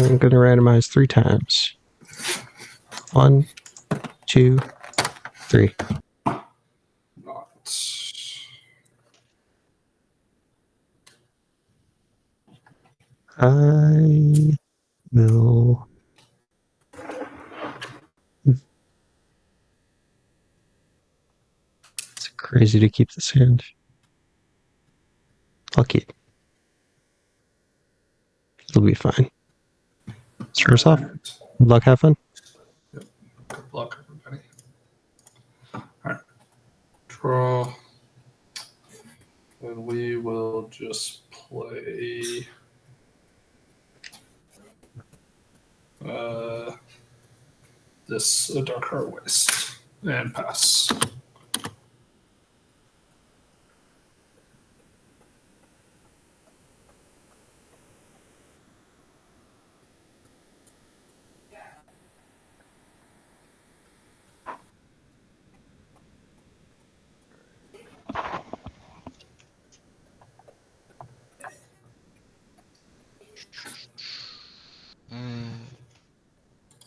I'm going to randomize 3 times. 1, 2, 3. I will. It's crazy to keep this hand. I'll keep. It'll be fine. Start us off. Good luck, have fun. Yep. Good luck, everybody. Alright. Draw. And we will just play this Dark Heart Waste and pass.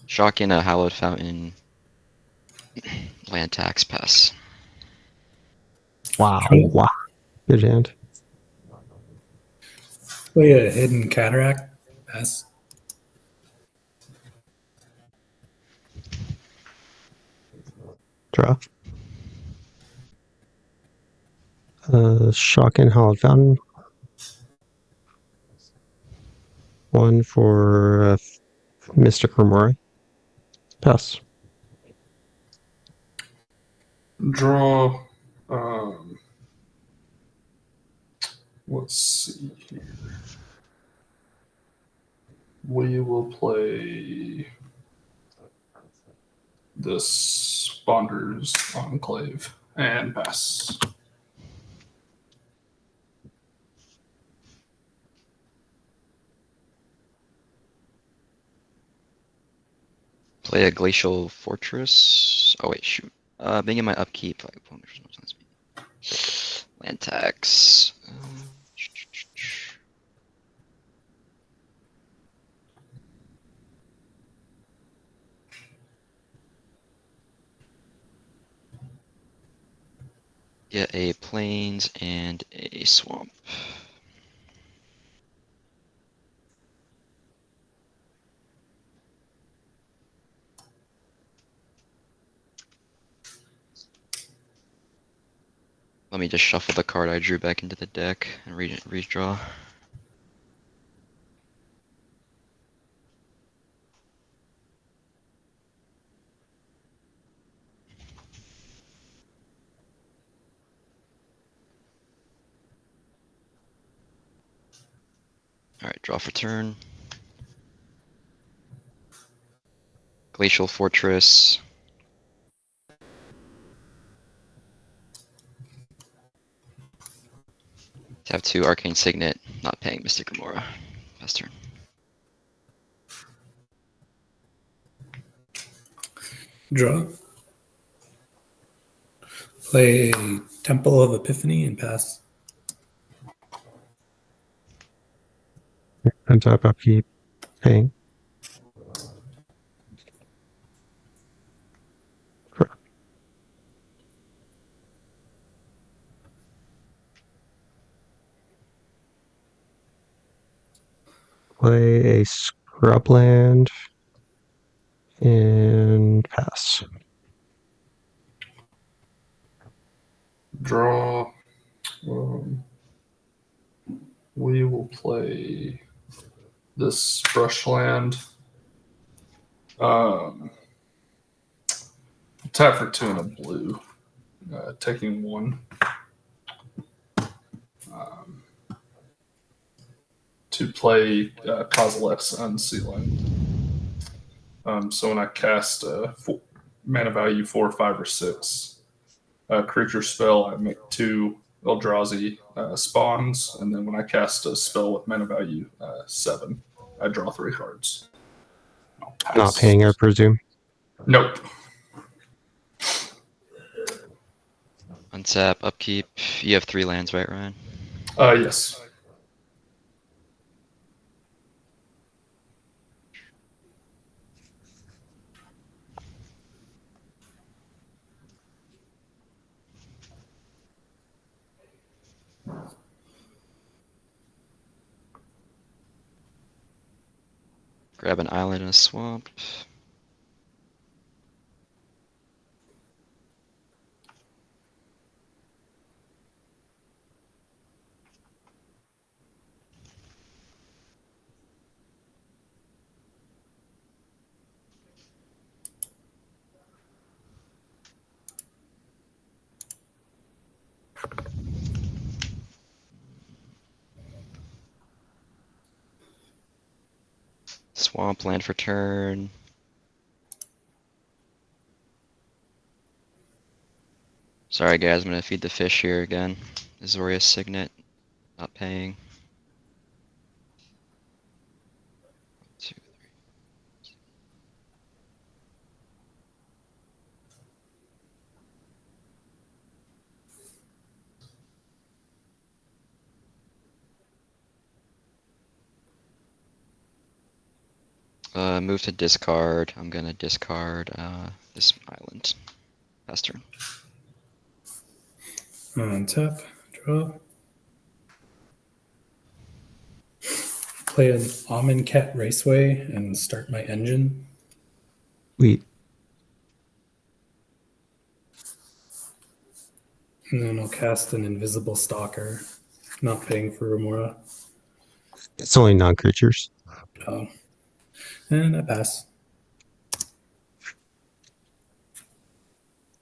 Shocking a Hallowed Fountain. Land tax pass. Wow. Wow. Good hand. Play a Hidden Cataract pass. Draw. Shock and Hallowed Fountain. 1 for Mystic Remora. Pass. Draw. Let's see here. We will play this Bonder's Enclave and pass. Play a Glacial Fortress. Oh wait, shoot. Being in my upkeep, like land tax. Get a plains and a swamp. Let me just shuffle the card I drew back into the deck and redraw. Alright, draw for turn. Glacial Fortress. Have 2 Arcane Signet, not paying Mystic Remora. Pass turn. Draw. Play Temple of Epiphany and pass. Untap, upkeep, paying. Play a Scrubland and pass. Draw. We will play this Brushland. Tap for 2 and a blue. Taking 1. To play Kozilek's Unsealing. So when I cast mana value 4, 5, or 6 creature spell, I make 2 Eldrazi spawns, and then when I cast a spell with mana value 7, I draw 3 cards. Not paying, I presume. Nope. Untap, upkeep. You have 3 lands, right, Ryan? Yes. Grab an island and a swamp. Swamp land for turn. Sorry guys, I'm gonna feed the fish here again. Azorius Signet, not paying. 2, 3. Move to discard. I'm gonna discard this island. Pass turn. Tap, draw. Play an Almond Cat Raceway and start my engine. Sweet. And then I'll cast an Invisible Stalker, not paying for Remora. It's only non-creatures. Oh. And I pass.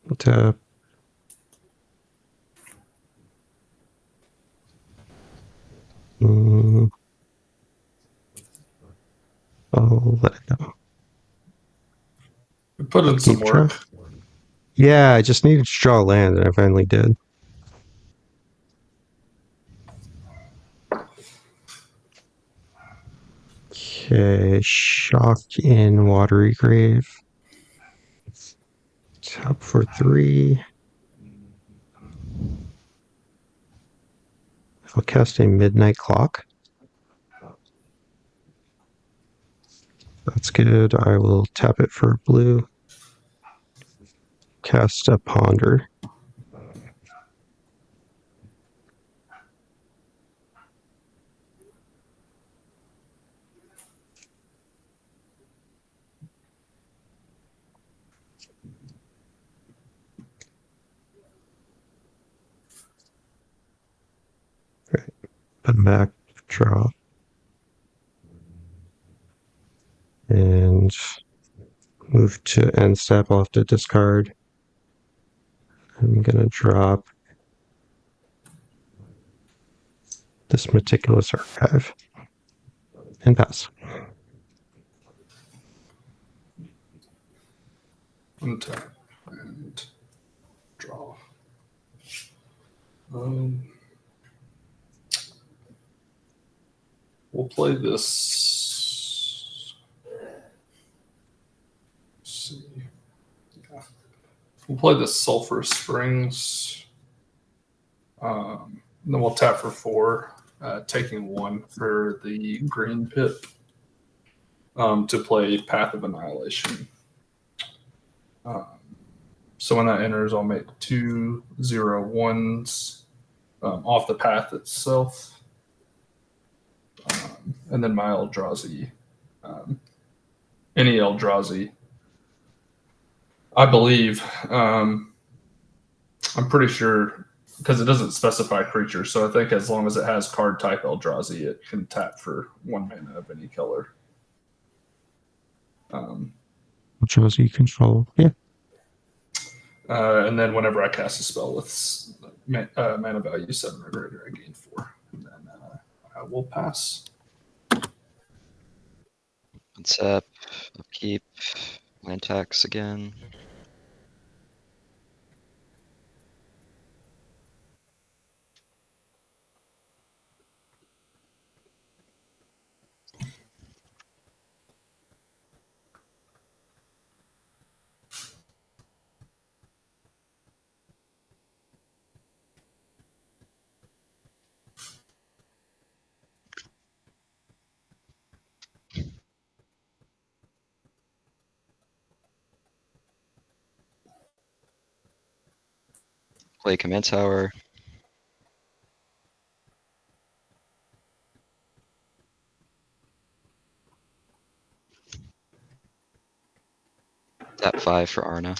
We'll tap. I'll let it go. We put in some Keep track. work. Yeah, I just needed to draw land, and I finally did. Okay, shock in Watery Grave. Tap for 3. I'll cast a Midnight Clock. That's good. I will tap it for blue. Cast a Ponder. Right. Put back, draw. And move to end step. I'll have to discard. I'm going to drop this Meticulous Archive and pass. Untap and draw. We'll play this. Let's see. Yeah. We'll play this Sulphur Springs. Then we'll tap for 4, taking 1 for the green pit to play Path of Annihilation. So when that enters, I'll make 2 0/1s off the path itself. And then my Eldrazi, any Eldrazi. I believe, I'm pretty sure, because it doesn't specify creature, so I think as long as it has card type Eldrazi, it can tap for 1 mana of any color. Eldrazi you control. Yeah. And then whenever I cast a spell with mana value 7 or greater, I gain 4. And then I will pass. Untap, upkeep, land tax again. Play Command Tower. Tap 5 for Arna. 1,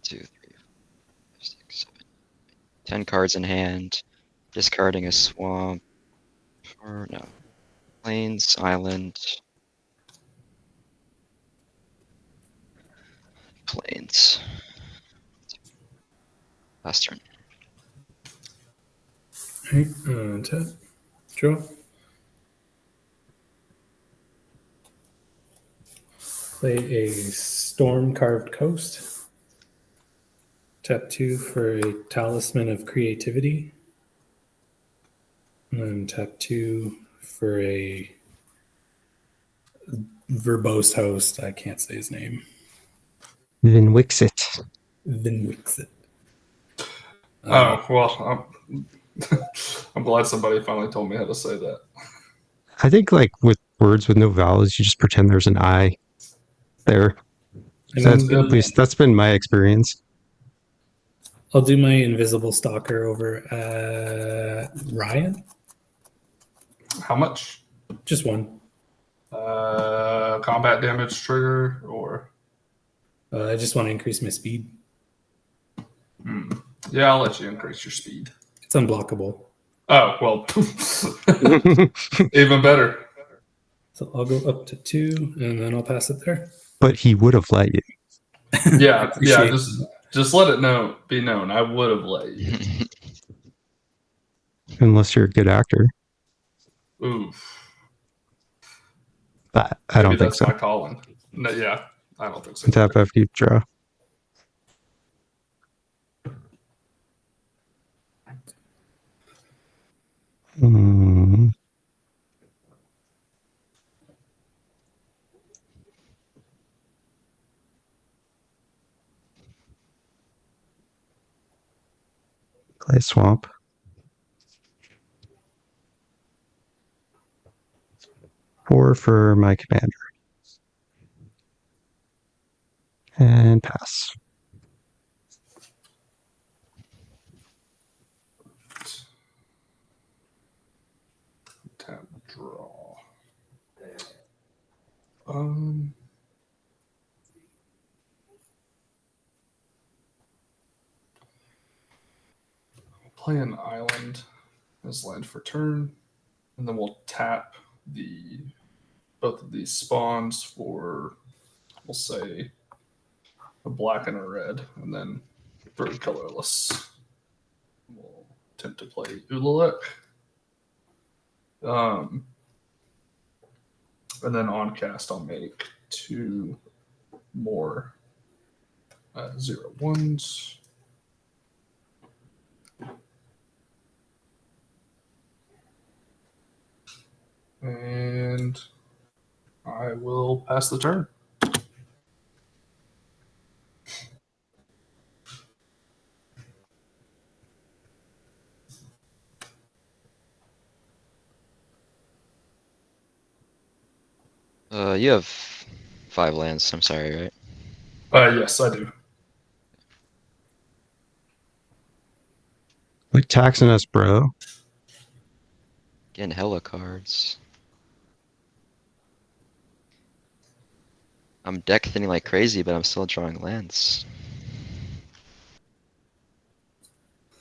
2, 3, 4, 5, 6, 7, 10 cards in hand. Discarding a swamp. Or no. Plains, island. Plains. Last turn. Alright, tap. Draw. Play a Storm Carved Coast. Tap 2 for a Talisman of Creativity. And then tap 2 for a verbose host. I can't say his name. Vinwixit. Vinwixit. Oh, well, I'm glad somebody finally told me how to say that. I think like with words with no vowels, you just pretend there's an I there. And That's, I'm gonna, at least that's been my experience. I'll do my Invisible Stalker over at Ryan. How much? Just one. Combat damage trigger or? I just want to increase my speed. Yeah, I'll let you increase your speed. It's unblockable. Oh, well, even better. So I'll go up to 2 and then I'll pass it there. But he would have let you. Yeah, Appreciate just let it be known. I would have let you. Unless you're a good actor. Oof. But I Maybe don't think that's so. my calling. No, yeah, I don't think so. Tap after you draw. Hmm. Play swamp. Four for my commander. And pass. Tap draw. Play an island as land for turn, and then we'll tap both of these spawns for, we'll say, a black and a red, and then 3 colorless. We'll attempt to play Ulalek. And then on cast, I'll make 2 more 0/1s. And I will pass the turn. You have 5 lands. I'm sorry, right? Yes, I do. Like taxing us, bro. Getting hella cards. I'm deck thinning like crazy, but I'm still drawing lands.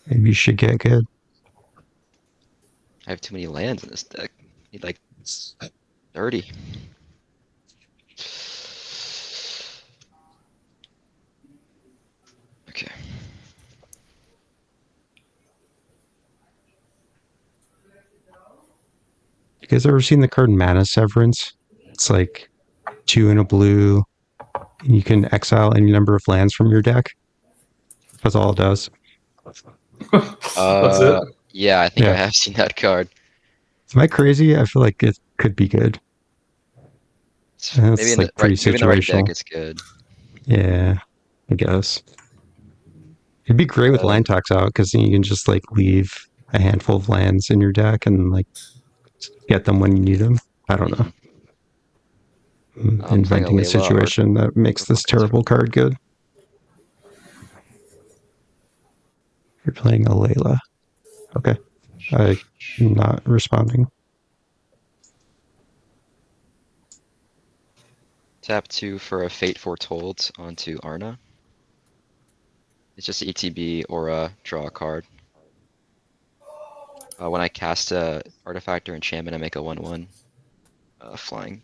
Maybe you should get good. I have too many lands in this deck. Need like 30. Okay. You guys ever seen the card Mana Severance? It's like 2 and a blue. And you can exile any number of lands from your deck. That's all it does. That's it. Yeah, I think I Yeah. have seen that card. Am I crazy? I feel like it could be good. That's Maybe in like the right, pretty maybe in the right deck, situational. it's good. Yeah, I guess. It'd be great with land tax out because then you can just like leave a handful of lands in your deck and like get them when you need them. I don't know. I'm I'm playing inventing a Layla situation that makes this terrible card good. You're playing a Layla. Okay. I'm not responding. Tap 2 for a Fate Foretold onto Arna. It's just ETB or draw a card. When I cast a artifact or enchantment, I make a 1/1 flying.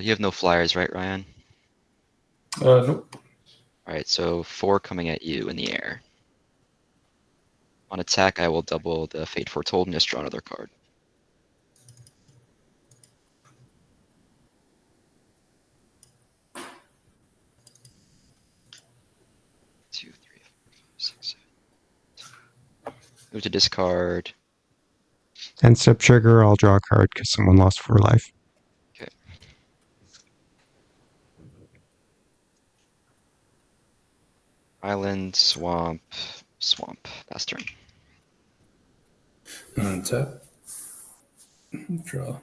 You have no flyers, right, Ryan? Nope. Alright, so 4 coming at you in the air. On attack, I will double the Fate Foretold and just draw another card. Two, three, four, five, six, 7. Move to discard. End step trigger, I'll draw a card because someone lost 4 life. Okay. Island, swamp, swamp. Pass turn. Tap. Draw.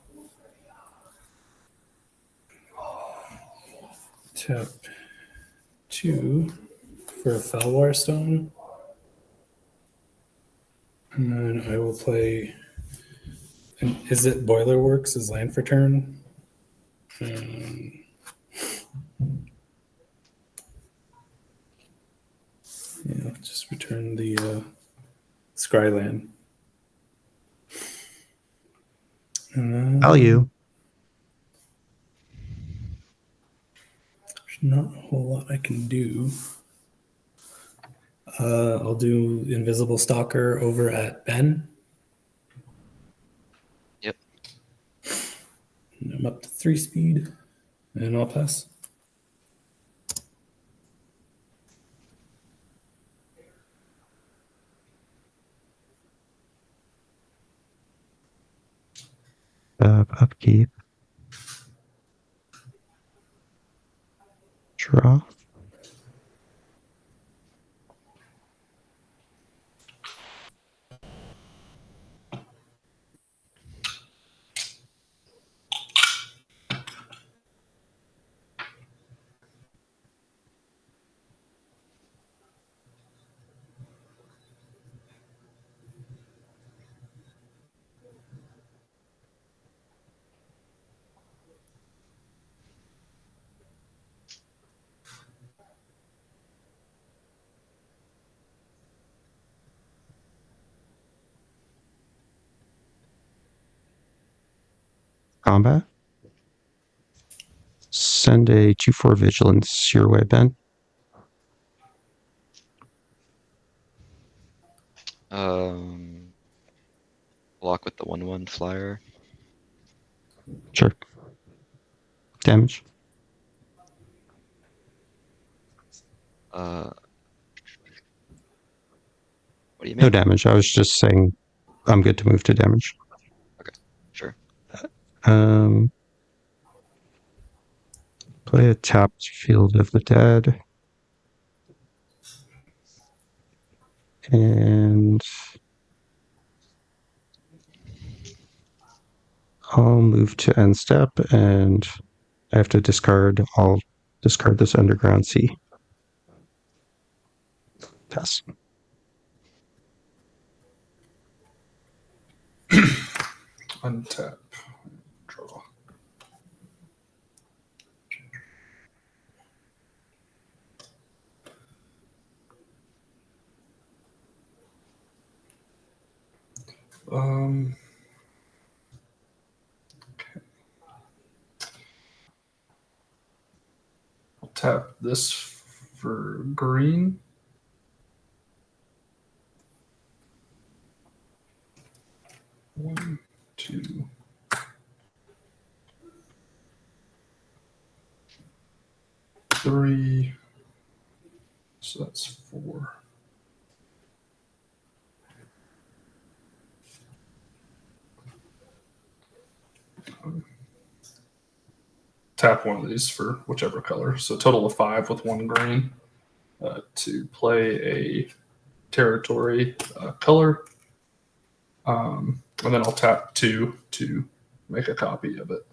Tap 2 for a Felwar Stone. And then I will play. And is it Boiler Works as land for turn? Yeah, just return the Scryland. And then Value. there's not a whole lot I can do. I'll do Invisible Stalker over at Ben. Yep. And I'm up to 3 speed, and I'll pass. Upkeep. Draw. Combat. Send a 2/4 vigilance your way, Ben. Block with the 1/1 flyer. Sure. Damage. What do you No make? damage. I was just saying I'm good to move to damage. Sure. Play a tapped Field of the Dead. And I'll move to end step, and I have to discard. I'll discard this Underground Sea. Pass. Untap. Draw. Okay. I'll tap this for green. One, two. Three. So that's 4. Tap one of these for whichever color. So total of 5 with 1 green to play a territory color. and then I'll tap 2 to make a copy of it.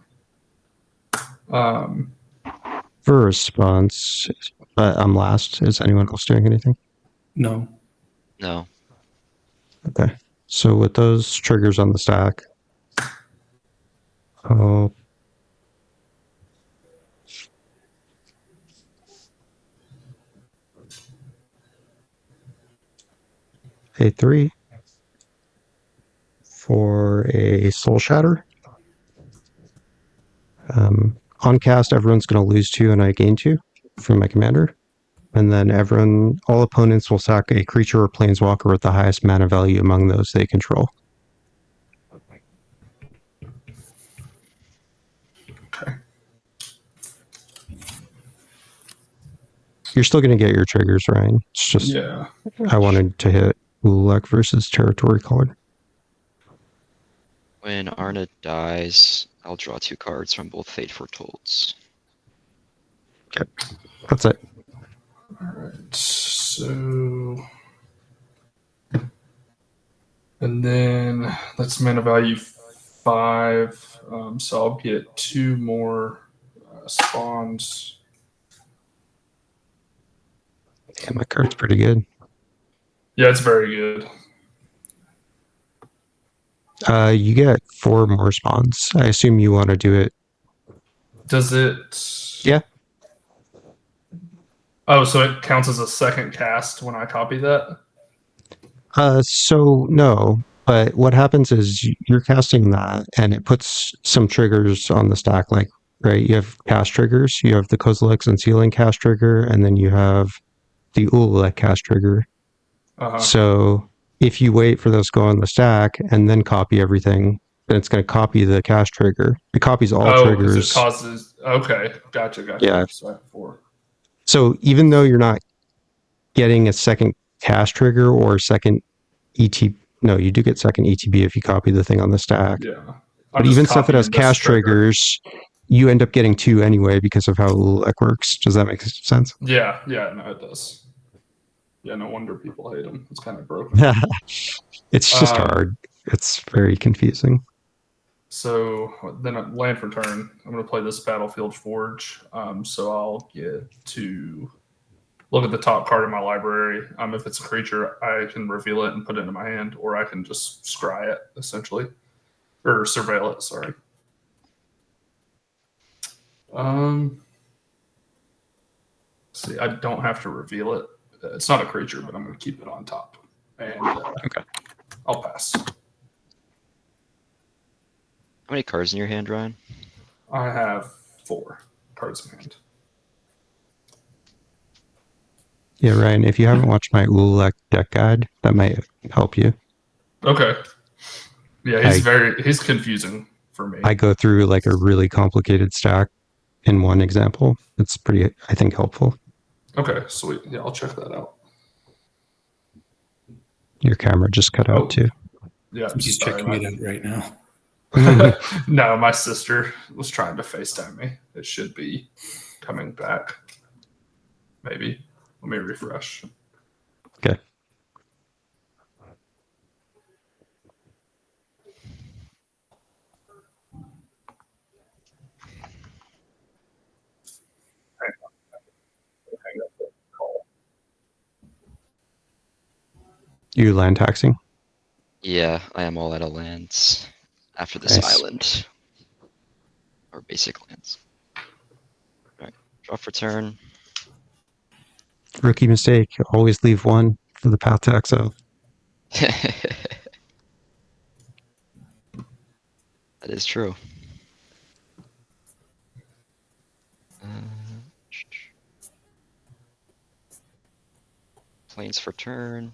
For a response, I'm last. Is anyone else doing anything? No. No. Okay. So with those triggers on the stack, I'll pay 3 for a Soul Shatter. On cast, everyone's going to lose 2 and I gain 2 from my commander. And then all opponents will sack a creature or planeswalker with the highest mana value among those they control. Okay. You're still going to get your triggers, Ryan. It's just Yeah. I wanted to hit Ulalek versus Territory Caller. When Arna dies, I'll draw 2 cards from both Fate Foretold's. Okay. That's it. All right. So, and then that's mana value 5. So I'll get 2 more spawns. Yeah, my card's pretty good. Yeah, it's very good. You get 4 more spawns. I assume you want to do it. Does it? Yeah. Oh, so it counts as a second cast when I copy that? So no, but what happens is you're casting that and it puts some triggers on the stack, like, right, you have cast triggers, you have the Kozilek's and Sealing cast trigger, and then you have the Ulalek cast trigger. Uh-huh. So if you wait for those to go on the stack and then copy everything, then it's going to copy the cast trigger. It copies all because triggers. it causes. Okay, gotcha. Yeah. So I have 4. So even though you're not getting a second cast trigger or second no, you do get second ETB if you copy the thing on the stack. Yeah. But even stuff that has cast triggers, you end up getting 2 anyway because of how Ulalek works. Does that make sense? Yeah, no, it does. Yeah, no wonder people hate him. It's kind of broken. It's just hard. It's very confusing. So then land for turn. I'm going to play this Battlefield Forge. So I'll get to look at the top card of my library. If it's a creature, I can reveal it and put it into my hand, or I can just scry it, essentially. Or surveil it, sorry. See, I don't have to reveal it. It's not a creature, but I'm going to keep it on top. And Okay. I'll pass. How many cards in your hand, Ryan? I have 4 cards in hand. Yeah, Ryan, if you haven't watched my Ulalek deck guide, that might help you. Okay. Yeah, he's confusing for me. I go through like a really complicated stack in one example. It's pretty, I think, helpful. Okay, sweet. Yeah, I'll check that out. Your camera just cut out too. Yeah, He's checking it out right now. No, my sister was trying to FaceTime me. It should be coming back. Maybe. Let me refresh. Okay. You land taxing? Yeah, I am all out of lands after this Nice. island. Or basic lands. Alright, draw for turn. Rookie mistake. Always leave 1 for the path to exile. That is true. Planes for turn.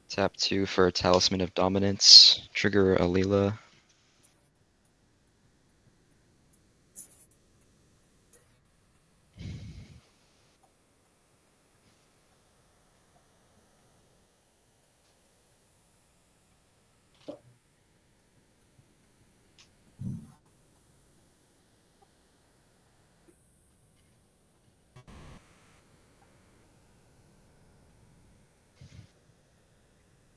Tap 2 for a Talisman of Dominance. Trigger Alila.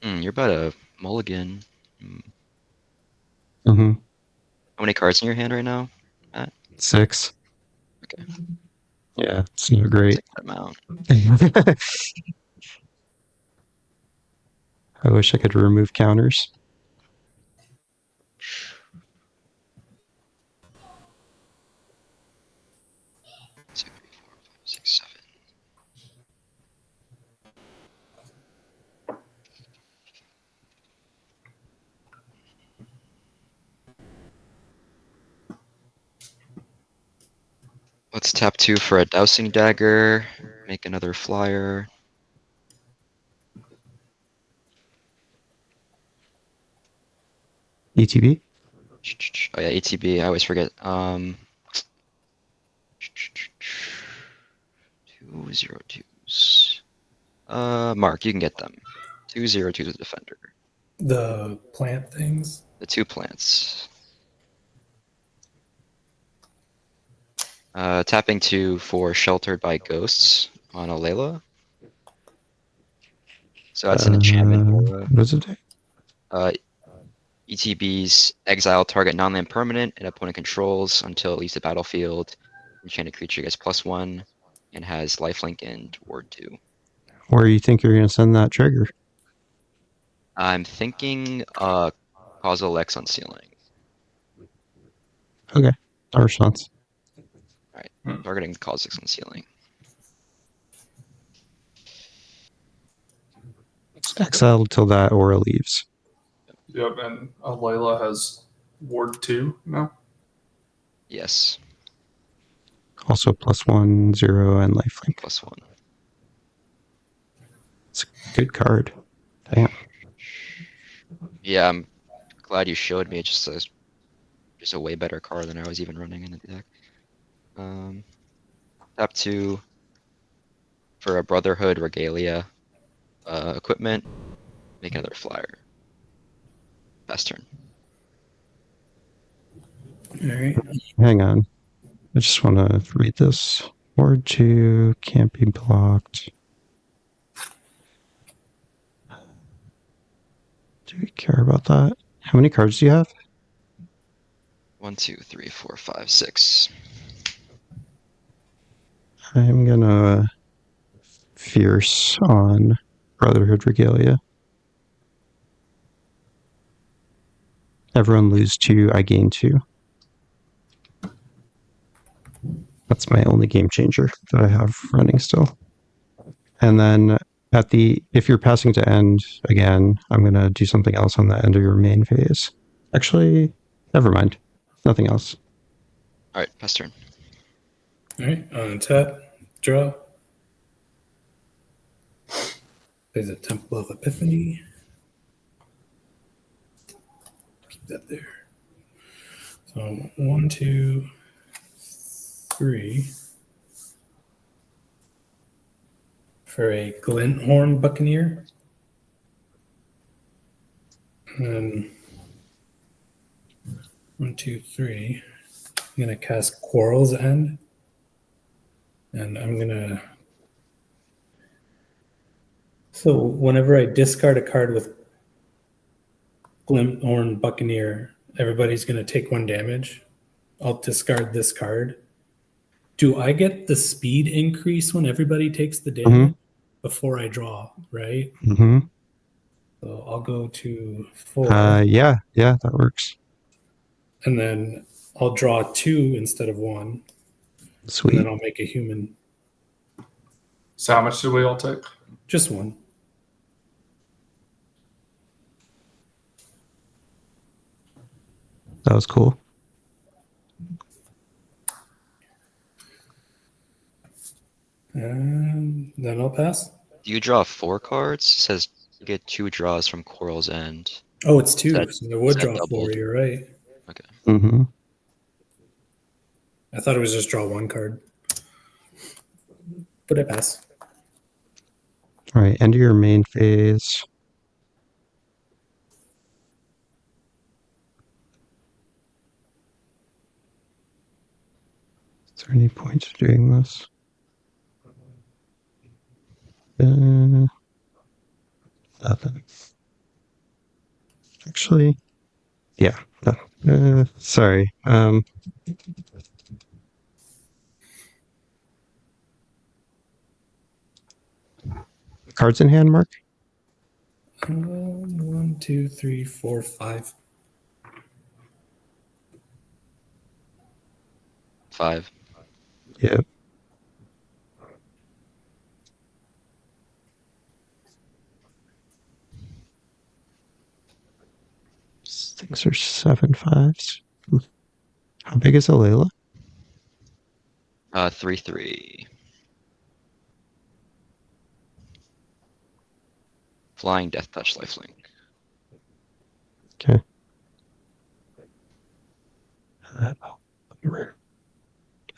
You're about a mulligan. Mm-hmm. How many cards in your hand right now? 6. Okay. Yeah, it's not great. Take that amount. I wish I could remove counters. Two, three, four, five, six, seven. Let's tap 2 for a Dowsing Dagger. Make another flyer. ETB? Oh yeah, ATB. I always forget. 2/02s. Mark, you can get them. 2/02s a defender. The plant things. The 2 plants. Tapping 2 for Sheltered by Ghosts on a Layla. So that's an enchantment aura. What does it do? ETBs exile target non-land permanent and opponent controls until it leaves the battlefield. Enchanted creature gets +1 and has lifelink and ward 2. Where do you think you're going to send that trigger? I'm thinking Causal X on ceiling. Okay, our response. Alright, targeting Causal X on ceiling. Exile till that aura leaves. Yep, and Layla has Ward 2 now. Yes, Also +1, 0, and lifelink. +1. It's a good card. Damn. Yeah, I'm glad you showed me. It's just a way better card than I was even running in the deck. Tap 2 for a Brotherhood Regalia equipment. Make another flyer. Best turn. All right. Hang on. I just want to read this. Ward 2 can't be blocked. Do we care about that? How many cards do you have? 1, 2, 3, 4, 5, 6. I'm gonna Fierce on Brotherhood Regalia. Everyone lose 2, I gain 2. That's my only game changer that I have running still. And then if you're passing to end again, I'm going to do something else on the end of your main phase. Actually, never mind. Nothing else. Alright, pass turn. All right. On tap, draw. There's a Temple of Epiphany. Keep that there. So 1, 2, 3. For a Glinthorn Buccaneer. And 1, 2, 3. I'm gonna cast Quarrel's End. And I'm gonna. So whenever I discard a card with Glinthorn Buccaneer, everybody's gonna take 1 damage. I'll discard this card. Do I get the speed increase when everybody takes the damage before I draw, right? Mm-hmm. So I'll go to 4. Yeah, that works. And then I'll draw 2 instead of 1. Sweet. And then I'll make a human. So how much did we all take? Just 1. That was cool. And then I'll pass. Do you draw 4 cards? It says you get 2 draws from Quarrel's End. Oh, it's 2. That- So I would that draw 4. doubled? You're right. Okay. Mm-hmm. I thought it was just draw 1 card. But I pass. All right, end of your main phase. Is there any point to doing this? Nothing. Actually, yeah. Sorry. Cards in hand, Mark? 1, 2, 3, 4, 5. 5. Yeah. Six or seven fives. How big is a Layla? 3/3. Flying Death Touch Lifelink. Okay.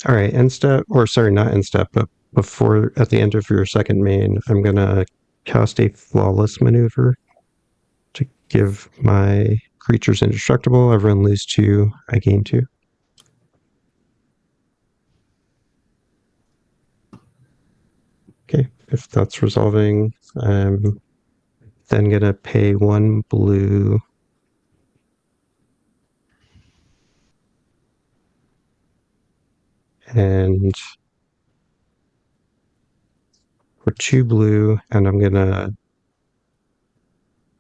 All right, end step, or sorry, not end step, but before, at the end of your second main, I'm going to cast a Flawless Maneuver to give my creatures indestructible. Everyone lose 2, I gain 2. Okay, if that's resolving, I'm then going to pay 1 blue. And for 2 blue, and I'm going to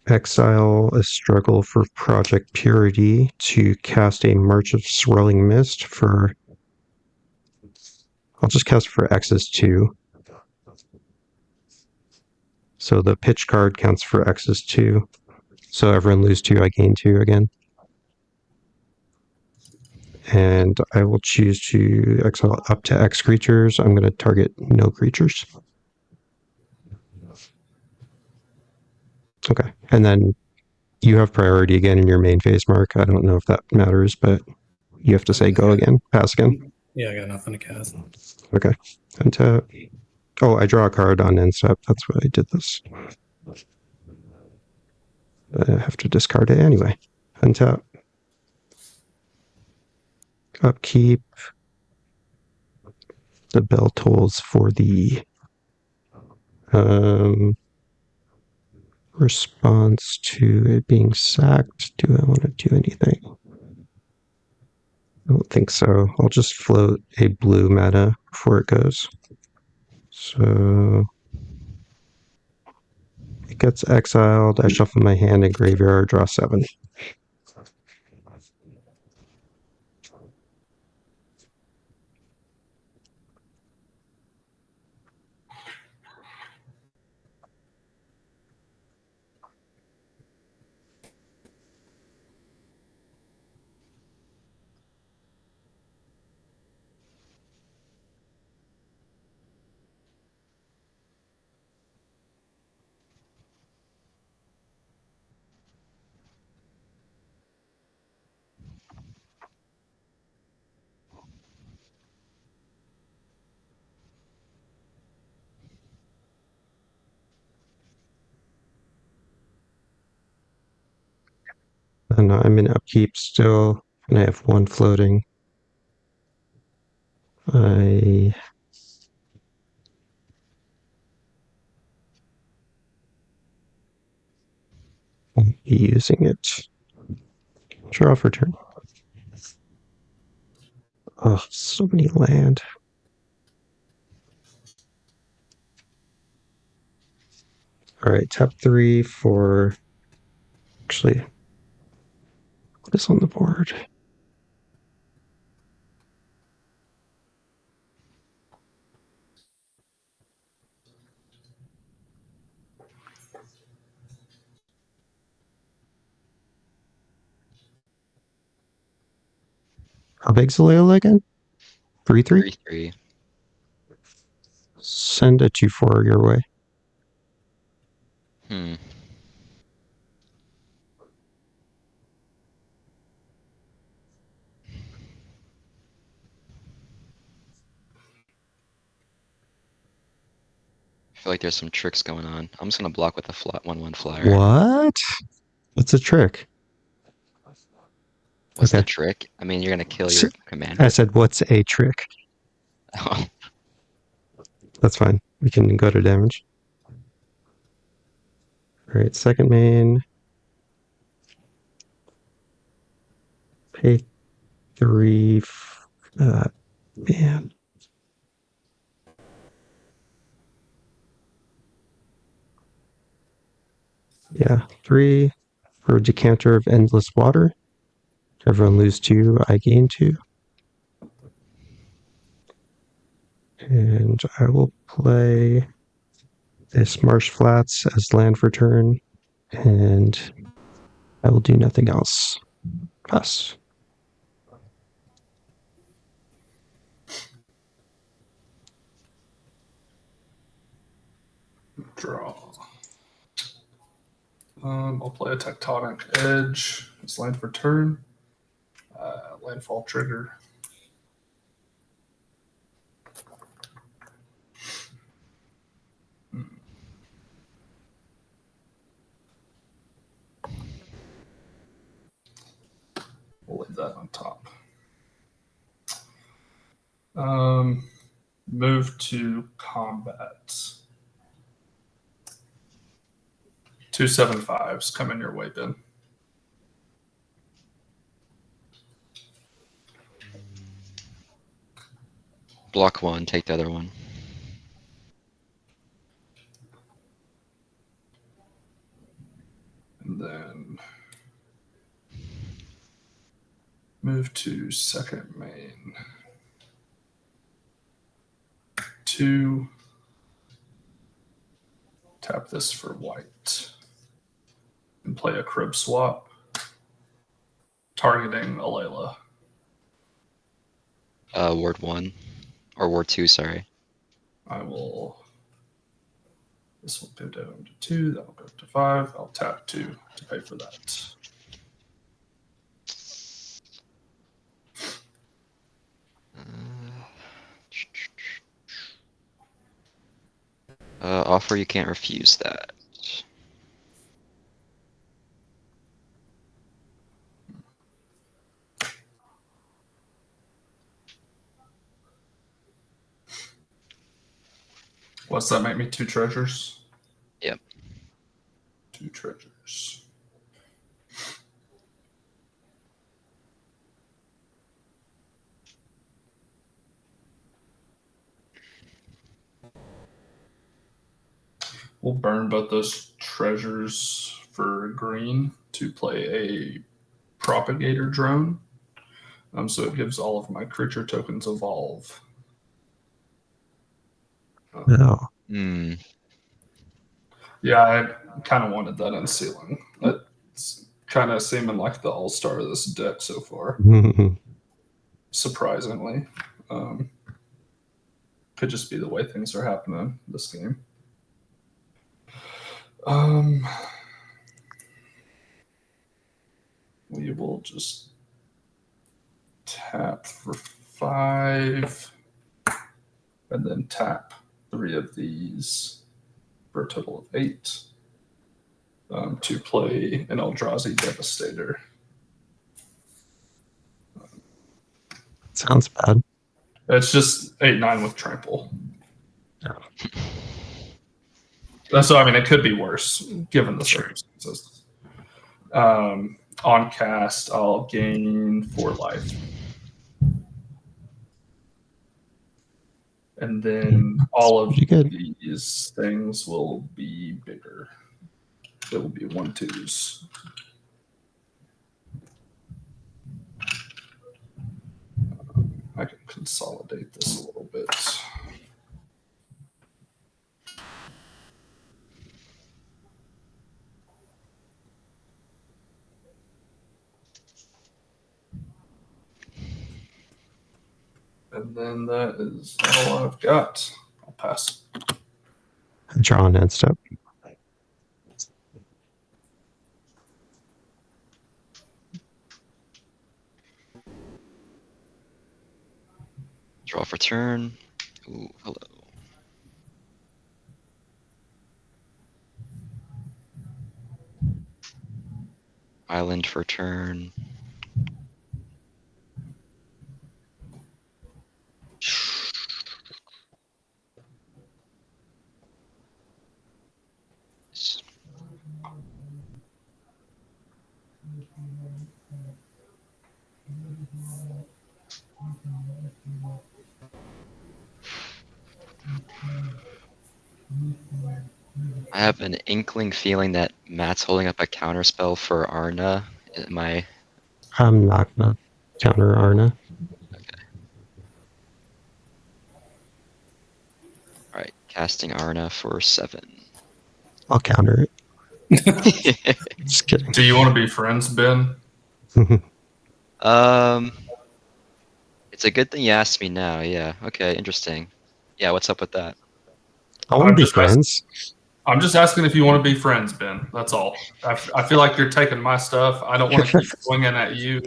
exile a Struggle for Project Purity to cast a March of Swirling Mist for... I'll just cast for X's 2. So the pitch card counts for X's 2. So everyone lose 2, I gain 2 again. And I will choose to exile up to X creatures. I'm going to target no creatures. Okay. And then you have priority again in your main phase, Mark. I don't know if that matters, but you have to say go again, pass again. Yeah, I got nothing to cast. Okay. Untap. Oh, I draw a card on end step. That's why I did this. I have to discard it anyway. Untap. Upkeep. The bell tolls for the response to it being sacked. Do I want to do anything? I don't think so. I'll just float a blue mana before it goes. So it gets exiled. I shuffle my hand in graveyard, draw 7. And I'm in upkeep still, and I have 1 floating. I won't be using it. Draw for turn. Oh, so many land. All right, tap 3 for... Actually, what is on the board? How big's the Leola again? 3/3? 3/3. Send a 2/4 your way. I feel like there's some tricks going on. I'm just gonna block with a 1/1 flyer. What? What's a trick? What's the Okay. trick? I mean, you're gonna kill So- your commander. I said, what's a trick? Oh, That's fine. We can go to damage. All right, second main. Pay 3. Man. Yeah, 3 for a decanter of endless water. Everyone lose 2, I gain 2. And I will play this Marsh Flats as land for turn, and I will do nothing else. Pass. Draw. I'll play a Tectonic Edge. It's land for turn. Landfall trigger. We'll leave that on top. Move to combat. 2/7/5s coming your way, Ben. Block 1, take the other one. And then move to second main. 2. Tap this for white. And play a crib swap. Targeting Alayla. Ward 1. Or Ward 2, sorry. I will. This will go down to 2. That'll go to 5. I'll tap 2 to pay for that. Offer, you can't refuse that. What's that make me? 2 treasures? Yep. 2 treasures. We'll burn both those treasures for green to play a propagator drone. So it gives all of my creature tokens evolve. No. Yeah, I kind of wanted that in ceiling. It's kind of seeming like the all-star of this deck so far. Surprisingly. Could just be the way things are happening this game. We will just tap for 5 and then tap 3 of these for a total of 8 to play an Eldrazi Devastator. Sounds bad. It's just 8/9 with trample. Oh. So I mean, it could be worse given the circumstances. On cast, I'll gain 4 life, and then all of these things will be bigger. It will be 1/2s. I can consolidate this a little bit. And then that is all I've got. I'll pass. Draw on end step. Draw for turn. Ooh, hello. Island for turn. I have an inkling feeling that Matt's holding up a counterspell for Arna. Am I? I'm not gonna counter Arna. Alright, casting Arna for 7. I'll counter it. Just kidding. Do you want to be friends, Ben? It's a good thing you asked me now, yeah. Okay, interesting. Yeah, what's up with that? I want to I'm be just asking, friends. I'm just asking if you want to be friends, Ben. That's all. I feel like you're taking my stuff. I don't want to keep swinging at you.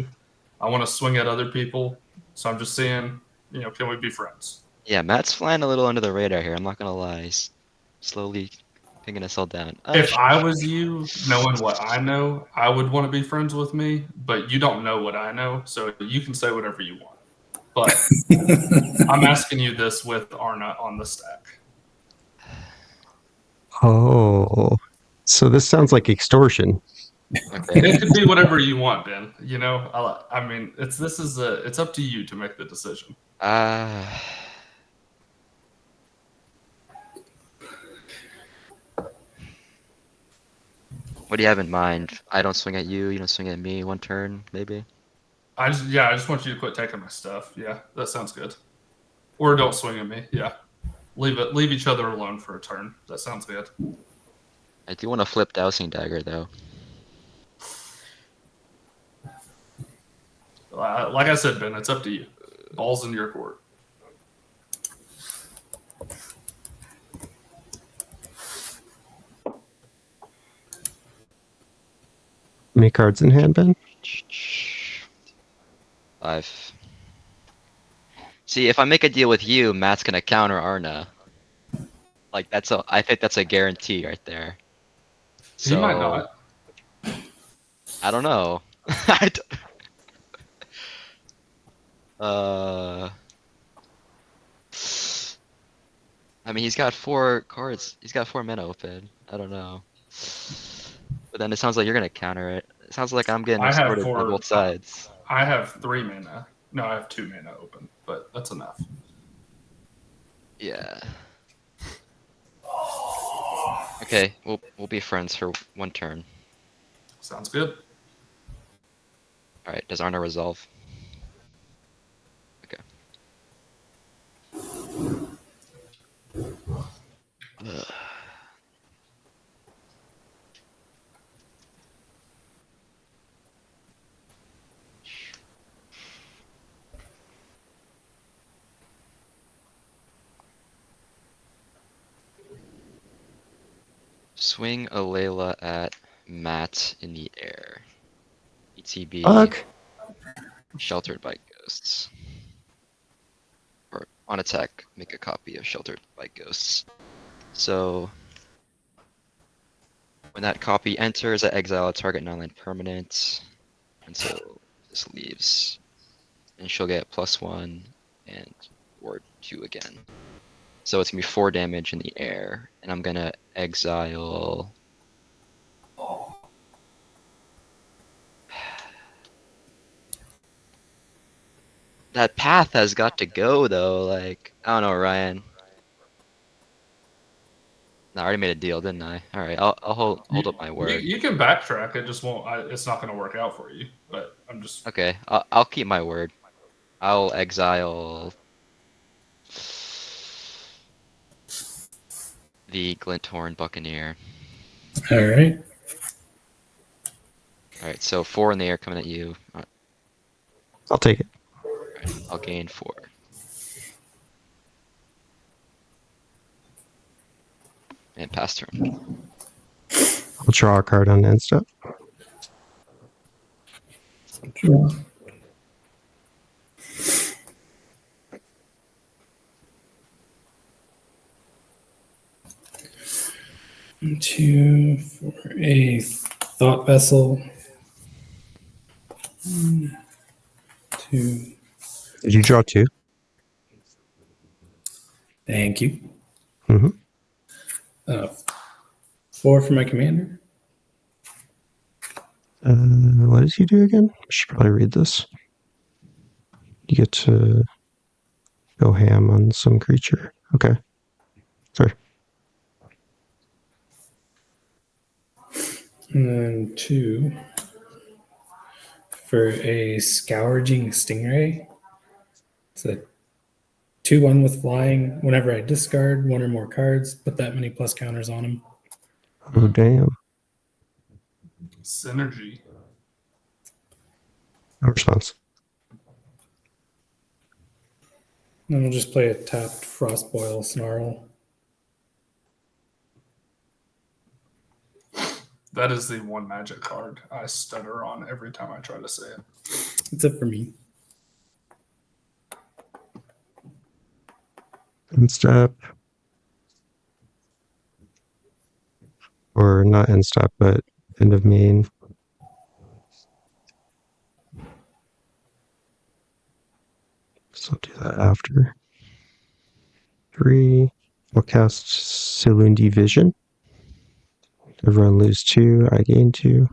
I want to swing at other people. So I'm just saying, can we be friends? Yeah, Matt's flying a little under the radar here, I'm not gonna lie. He's slowly picking us all down. If I was you, knowing what I know, I would want to be friends with me, but you don't know what I know, so you can say whatever you want. But I'm asking you this with Arna on the stack. Oh, so this sounds like extortion. Okay. It could be whatever you want, Ben. I mean, it's up to you to make the decision. What do you have in mind? I don't swing at you, you don't swing at me, 1 turn, maybe? I just want you to quit taking my stuff. Yeah, that sounds good. Or don't swing at me. Yeah, leave each other alone for a turn. That sounds good. I do want to flip Dowsing Dagger, though. Like I said, Ben, it's up to you. Ball's in your court. How many cards in hand, Ben? 5. See, if I make a deal with you, Matt's gonna counter Arna. Like, I think that's a guarantee right there. He might not. I don't know. I don't- I mean, he's got 4 cards. He's got 4 mana open. I don't know. But then it sounds like you're gonna counter it. It sounds like I'm getting I have extorted by 4. both sides. I have 3 mana. No, I have 2 mana open, but that's enough. Yeah. Okay, we'll be friends for 1 turn. Sounds good. All right. Does Arna resolve? Okay. Ugh. Swing a Layla at Matt in the air. ETB. Fuck. Sheltered by Ghosts. Or on attack, make a copy of Sheltered by Ghosts. So when that copy enters, I exile a target non-land permanent until this leaves. And she'll get +1 and ward 2 again. So it's gonna be 4 damage in the air, and I'm gonna exile. That path has got to go though. Like, I don't know, Ryan. No, I already made a deal, didn't I? All right, I'll hold up my word. You can backtrack. It just won't. It's not going to work out for you. But I'm just. Okay, I'll keep my word. I'll exile the Glinthorn Buccaneer. All right. All right, so 4 in the air coming at you. All I'll take it. right, I'll gain 4. And pass turn. I'll draw a card on end step. Draw. Two for a thought vessel. 1, 2. Did you draw 2? Thank you. Mm-hmm. 4 for my commander. What does he do again? I should probably read this. You get to go ham on some creature. Okay. Sorry. And then 2 for a Scourging Stingray. It's a 2/1 with flying. Whenever I discard 1 or more cards, put that many plus counters on them. Oh, damn. Synergy. No response. Then we'll just play a tapped Frostboil Snarl. That is the one Magic card I stutter on every time I try to say it. That's it for me. End step. Or not end step, but end of main. So I'll do that after. 3. I'll cast Silundi Vision. Everyone lose 2. I gain 2.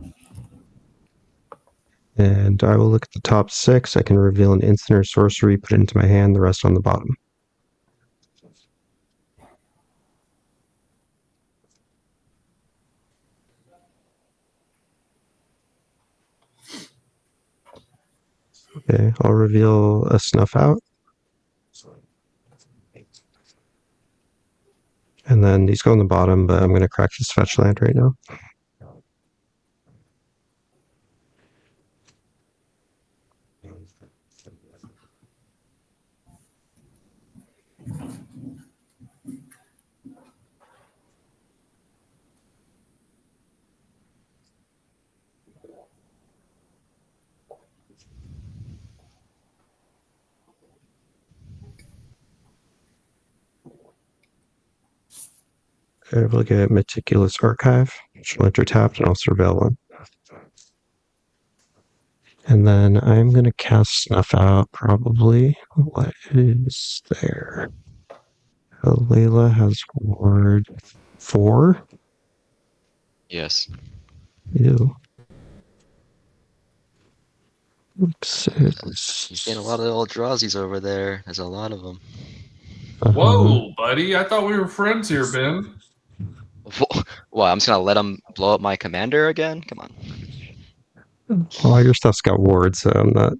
And I will look at the top 6. I can reveal an instant or sorcery, put it into my hand, the rest on the bottom. Okay, I'll reveal a Snuff Out. And then these go on the bottom, but I'm going to crack this fetch land right now. Okay, we'll get Meticulous Archive. She'll enter tapped, and I'll surveil 1. And then I'm going to cast Snuff Out, probably. What is there? Layla has ward 4? Yes. Ew. 6. He's getting a lot of little drawsies over there. There's a lot of them. Whoa, buddy. I thought we were friends here, Ben. Well, I'm just gonna let him blow up my commander again? Come on. Well, your stuff's got wards, so I'm not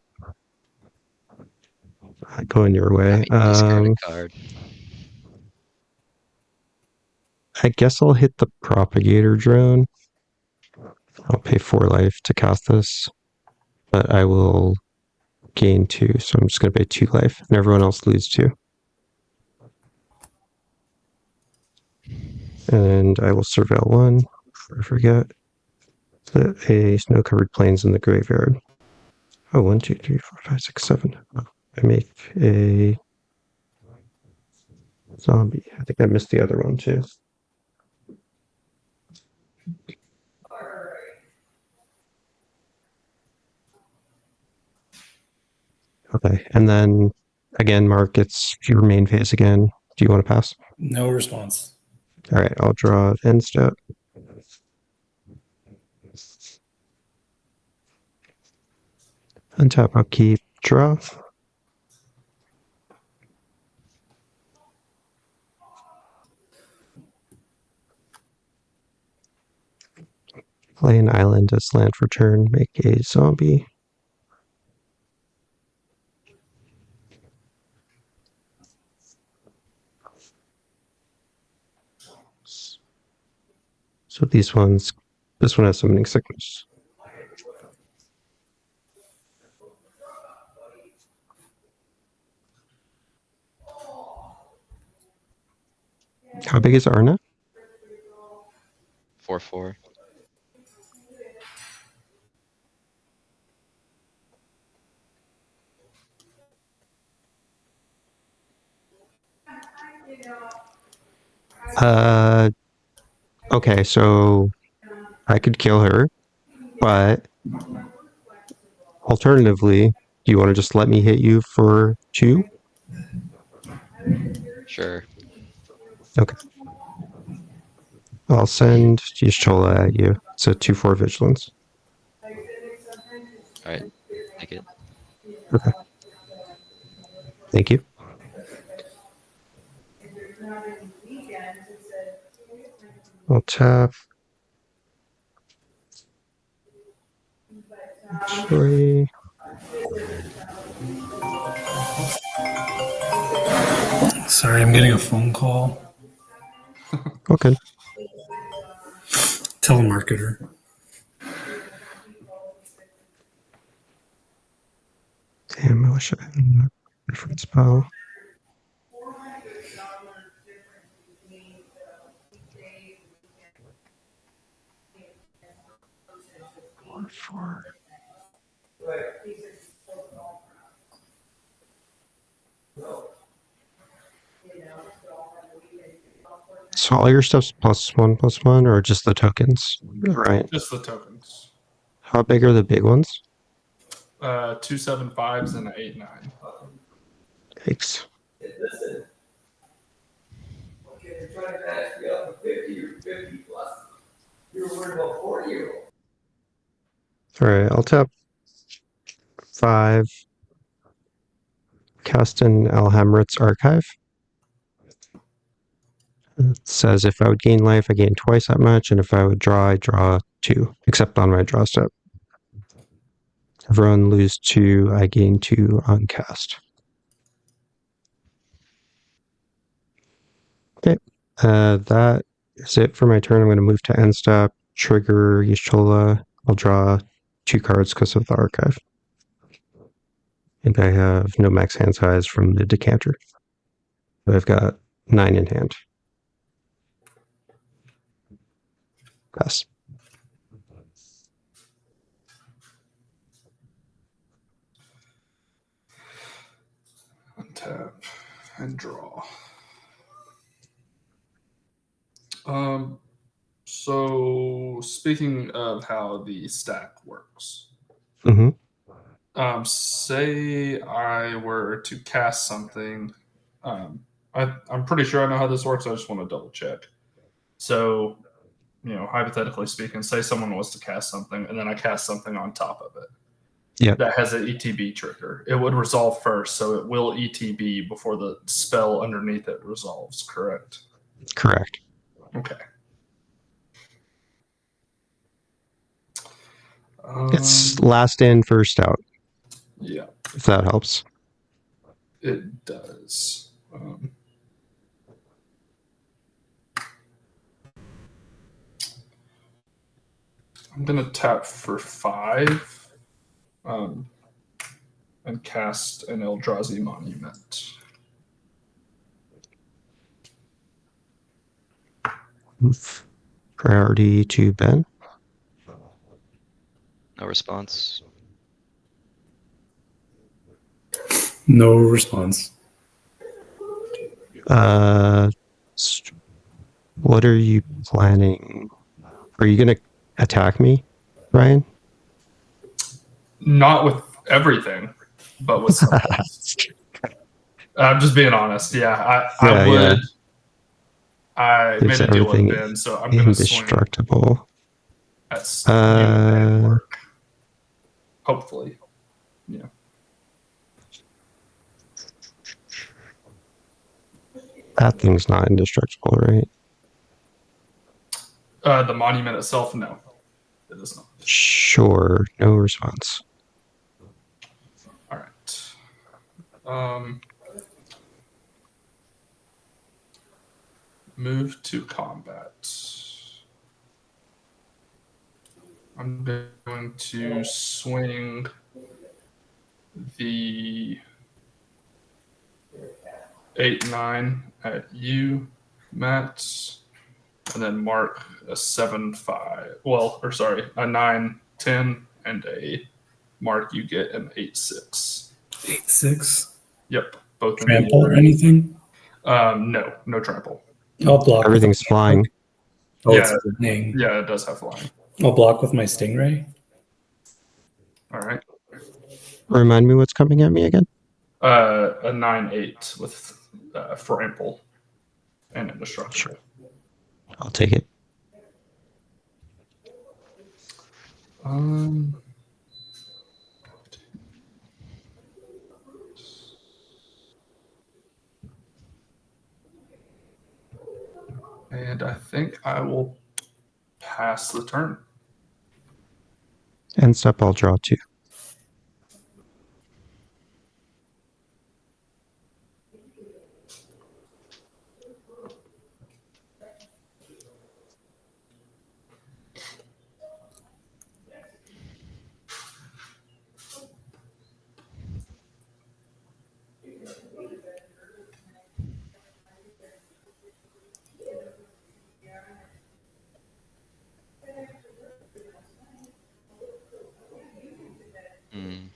going your way. I mean, discard a card. I guess I'll hit the Propagator Drone. I'll pay 4 life to cast this, but I will gain 2, so I'm just going to pay 2 life, and everyone else lose 2. And I will surveil 1, before I forget. Put a snow-covered plains in the graveyard. Oh, 1, 2, 3, 4, 5, 6, 7. Oh, I make a zombie. I think I missed the other one, too. Okay, and then again, Mark, it's your main phase again. Do you want to pass? No response. All right, I'll draw end step. Untap, upkeep, draw. Play an island as land for turn, make a zombie. So these ones, this one has summoning sickness. How big is Arna? 4/4. Okay, so I could kill her, but alternatively, do you want to just let me hit you for 2? Sure. Okay. I'll send SHTOLA at you. It's a 2/4 vigilance. Alright. Take it. Okay. Thank you. I'll tap. Actually, Sorry, I'm getting a phone call. okay. Telemarketer. Damn, I wish I had a different spell. Four. So all your stuff's +1/+1, or just the tokens? Right. Just the tokens. How big are the big ones? 2 7/5s and an 8 9. Yikes. All right, I'll tap 5. Cast an Alhamrit's Archive. It says if I would gain life, I gain twice that much, and if I would draw, I draw 2, except on my draw step. Everyone lose 2, I gain 2 on cast. Okay, that is it for my turn. I'm going to move to end step, trigger SHTOLA. I'll draw 2 cards because of the archive. And I have no max hand size from the decanter. So I've got 9 in hand. Pass. Untap and draw. So speaking of how the stack works, Mm-hmm. say I were to cast something. I'm pretty sure I know how this works. I just want to double check. So, hypothetically speaking, say someone was to cast something, and then I cast something on top of it. Yeah. That has an ETB trigger. It would resolve first, so it will ETB before the spell underneath it resolves. Correct. Correct. Okay. It's last in, first out, Yeah, if that helps. it does. I'm gonna tap for 5, and cast an Eldrazi Monument. Priority to Ben. No response. No response. What are you planning? Are you going to attack me, Ryan? Not with everything, but with some things. I'm just being honest. Yeah, I would. Yeah. I There's made a deal with everything Ben, so I'm going to swing indestructible. at unit work. Hopefully. Yeah. That thing's not indestructible, right? The monument itself, no. It is not. Sure. No response. All right. Move to combat. I'm going to swing the 8-9 at you, Matt, and then mark a 7-5. A 9-10 and a mark. You get an 8-6. 8/6. Yep, both in Trample or anything? no trample. I'll block. Everything's flying. Oh, Yeah. it's flying. Yeah, it does have flying. I'll block with my stingray. All right. Remind me what's coming at me again? A 9-8 with trample and indestructible. Sure. I'll take it. And I think I will pass the turn. End step, I'll draw 2. Hmm.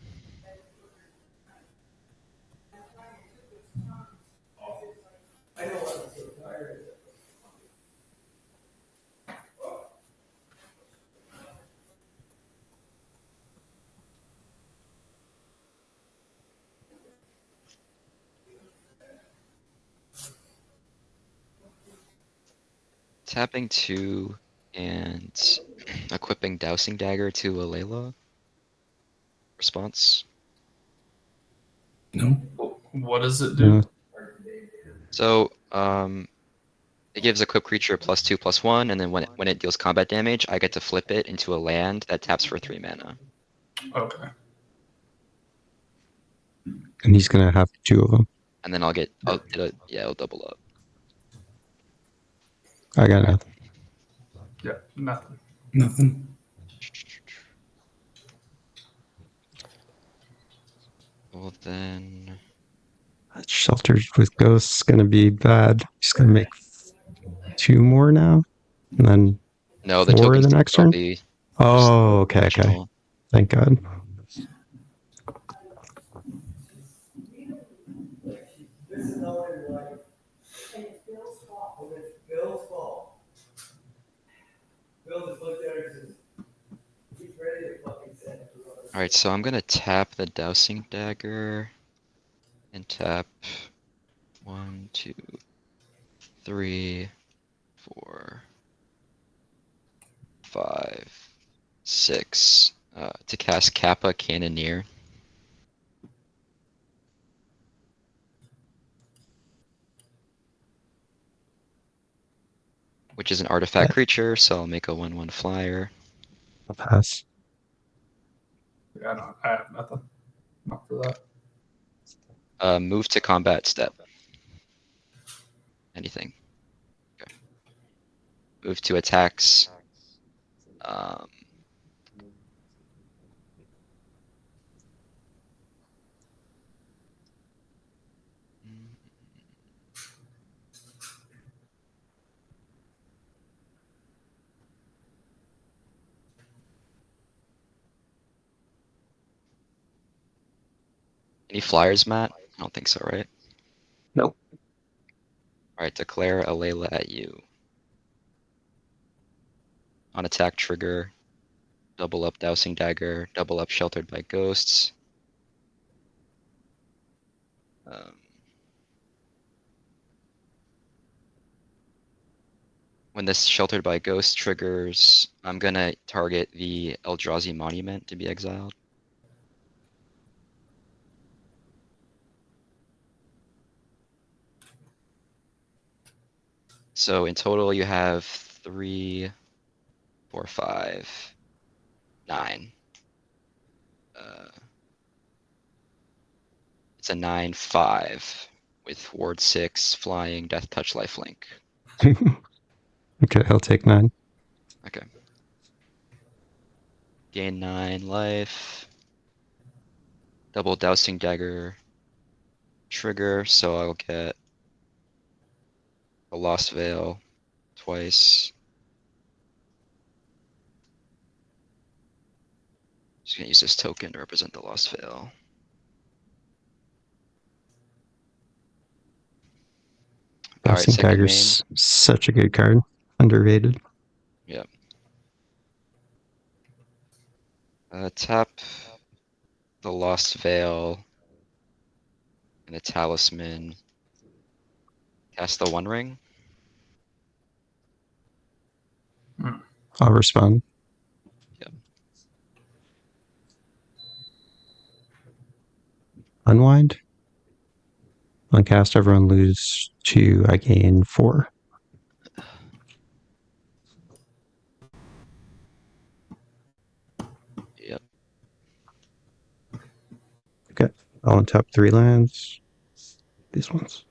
Tapping 2 and equipping Dowsing Dagger to Alayla. Response. No. What does it do? So, it gives equipped creature +2/+1, and then when it deals combat damage, I get to flip it into a land that taps for 3 mana. Okay. And he's going to have 2 of them. And then it'll double up. I got nothing. Yeah, nothing. Nothing. Well then, Sheltered with Ghosts going to be bad. He's going to make 2 more now. And then no, the 4 tokens the don't next draw turn. the Oh, okay. additional. Thank God. Alright, so I'm gonna tap the Dowsing Dagger and tap 1, 2, 3, 4, 5, 6 to cast Kappa Cannoneer. Which is an artifact creature, so I'll make a 1/1 flyer. I'll pass. Yeah, I have nothing. Not for that. Move to combat step. Anything. Okay. Move to attacks. Any flyers, Matt? I don't think so, right? Nope. Alright, declare Alayla at you. On attack trigger, double up Dowsing Dagger, double up Sheltered by Ghosts. When this Sheltered by Ghosts triggers, I'm gonna target the Eldrazi Monument to be exiled. So in total, you have 3, 4, 5, 9. It's a 9/5 with Ward 6, Flying, Death Touch, Lifelink. Okay, I'll take 9. Okay. Gain 9 life. Double Dowsing Dagger trigger, so I'll get a Lost Veil twice. Just gonna use this token to represent the Lost Veil. Alright, Dowsing second main. Dagger's such a good card. Underrated. Yep. Tap the Lost Veil and the Talisman. Cast the One Ring. I'll respond. Yep. Unwind. Uncast, everyone lose 2. I gain 4. Yep. I'll untap 3 lands. These ones.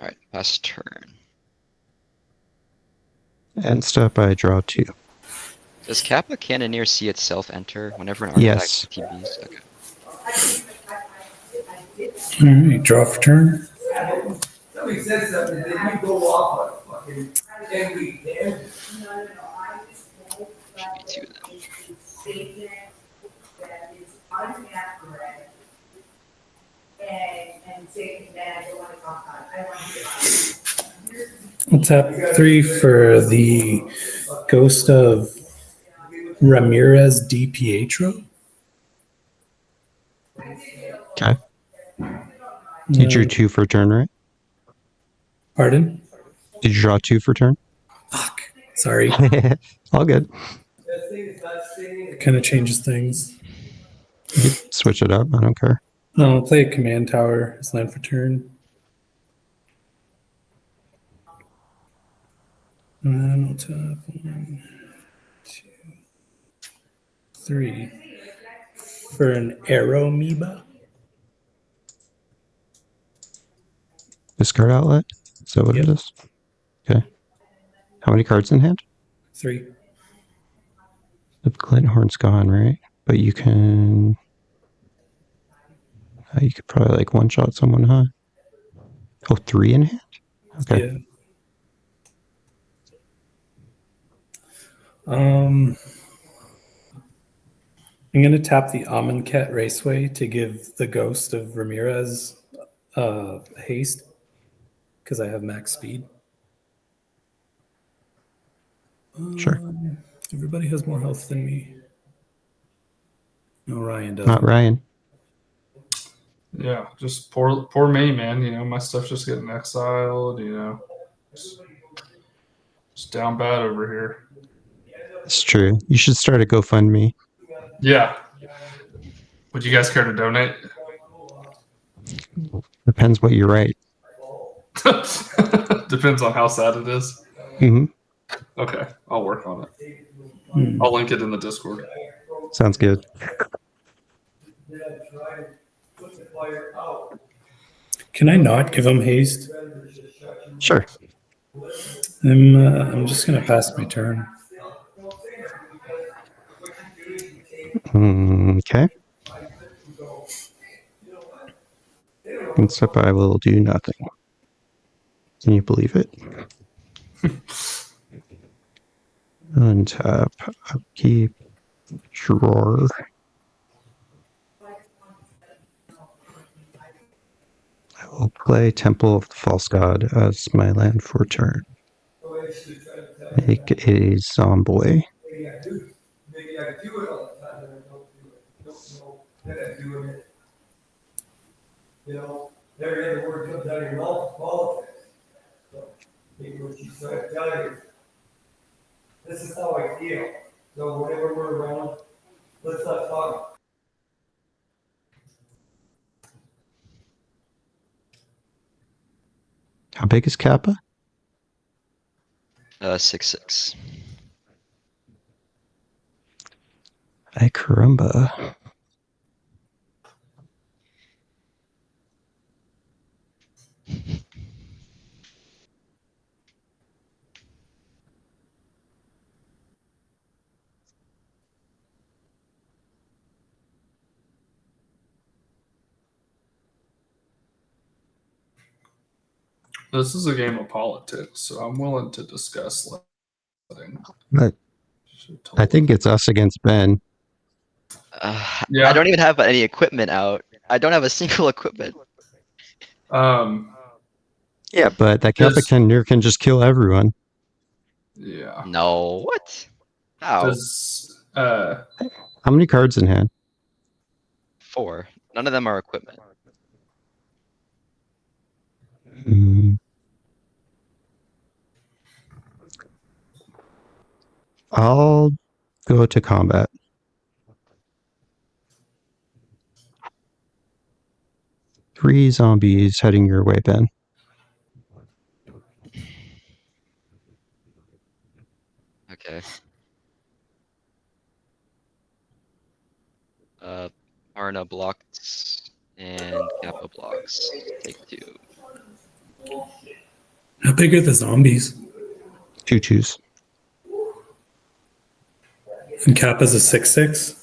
All right, pass turn. End step, I draw 2. Does Kappa Cannoneer see itself enter whenever an Yes. artifact TBs? Okay. All right, draw for turn. Somebody said something, then you go off on fucking 10-week damage. Should be 2 then. I'll tap 3 for the Ghost of Ramirez Di Pietro. Okay. You drew 2 for turn, right? Pardon? Did you draw 2 for turn? Fuck. Sorry. All good. Kind of changes things. You could switch it up. I don't care. No, I'll play a command tower as land for turn. And I'll tap 1, 2, 3 for an arrow amoeba. Discard outlet? Is that what it Yep. is? Okay. How many cards in hand? 3. The Glinthorn's gone, right? But you can... you could probably like one-shot someone, huh? Oh, 3 in hand? Okay. Yeah. I'm going to tap the Amonkhet Raceway to give the Ghost of Ramirez haste because I have max speed. Sure. Everybody has more health than me. No, Ryan doesn't. Not Ryan. Yeah, just poor me, man. You know, my stuff's just getting exiled. You know, just down bad over here. It's true. You should start a GoFundMe. Yeah. Would you guys care to donate? Depends what you write. Depends on how sad it is. Mm-hmm. Okay, I'll work on it. Hmm. I'll link it in the Discord. Sounds good. Can I not give him haste? Sure. I'm just going to pass my turn. Okay. Except I will do nothing. Can you believe it? Untap, upkeep, drawer. I will play Temple of the False God as my land for turn. Make a Zomboy. Maybe I do it all the time, and I don't know that I'm doing it. You know, every other word comes out of your mouth, politics. So maybe what she's trying to tell you is, this is how I feel. So whenever we're around, let's not talk. How big is Kappa? 6/6. Ay caramba. This is a game of politics, so I'm willing to discuss letting. But I think it's us against Ben. Yeah. I don't even have any equipment out. I don't have a single equipment. Yeah, but that Kappa Does- Cannoneer can just kill everyone. Yeah. No, what? How? Does How many cards in hand? 4. None of them are equipment. Mm. I'll go to combat. 3 zombies heading your way, Ben. Okay. Arna blocks and Kappa blocks. Take 2. How big are the zombies? 2/2s. And Kappa's a 6/6.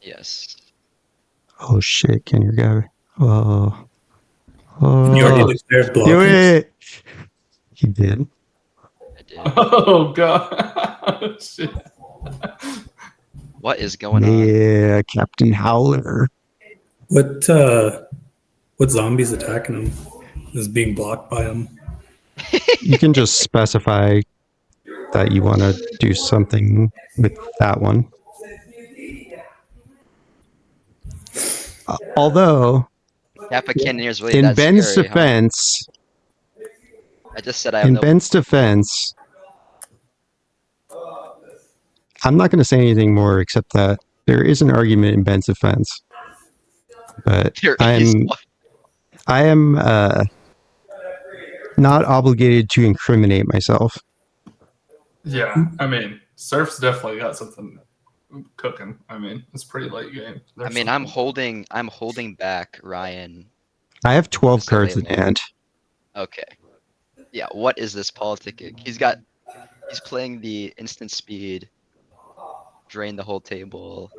Yes. Oh shit! Can your guy? Oh. You already declared Do blockers. it. He did. I did. Oh god. Shit. What is going on? Yeah, Captain Howler. What zombies attacking him? Is being blocked by him. You can just specify that you want to do something with that one. Although, Kappa Cannoneer is really in that Ben's scary, huh? defense, I just said I have no. I'm not going to say anything more except that there is an argument in Ben's defense. But There I is am one. not obligated to incriminate myself. Yeah, I mean, Surf's definitely got something cooking. I mean, it's pretty late game. I mean, I'm holding back Ryan. I have 12 So cards late in hand. Okay. Yeah, what is this politicking? He's playing the instant speed, drain the whole table.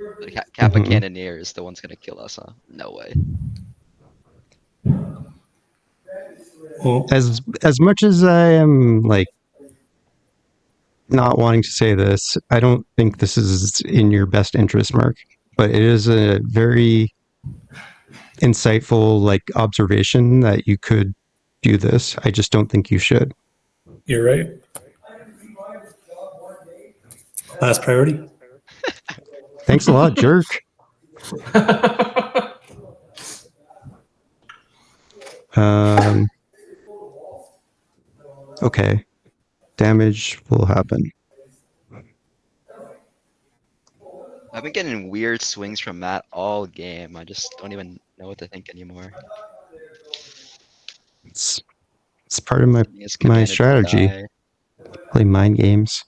Kappa Mhm. Cannoneer is the one's gonna kill us, huh? No way. Well, As much as I am like not wanting to say this, I don't think this is in your best interest, Mark. But it is a very insightful like observation that you could do this. I just don't think you should. you're right. Last priority. Thanks a lot, jerk. Okay. Damage will happen. I've been getting weird swings from Matt all game. I just don't even know what to think anymore. It's part of my Sending his commander to strategy. die. Play mind games.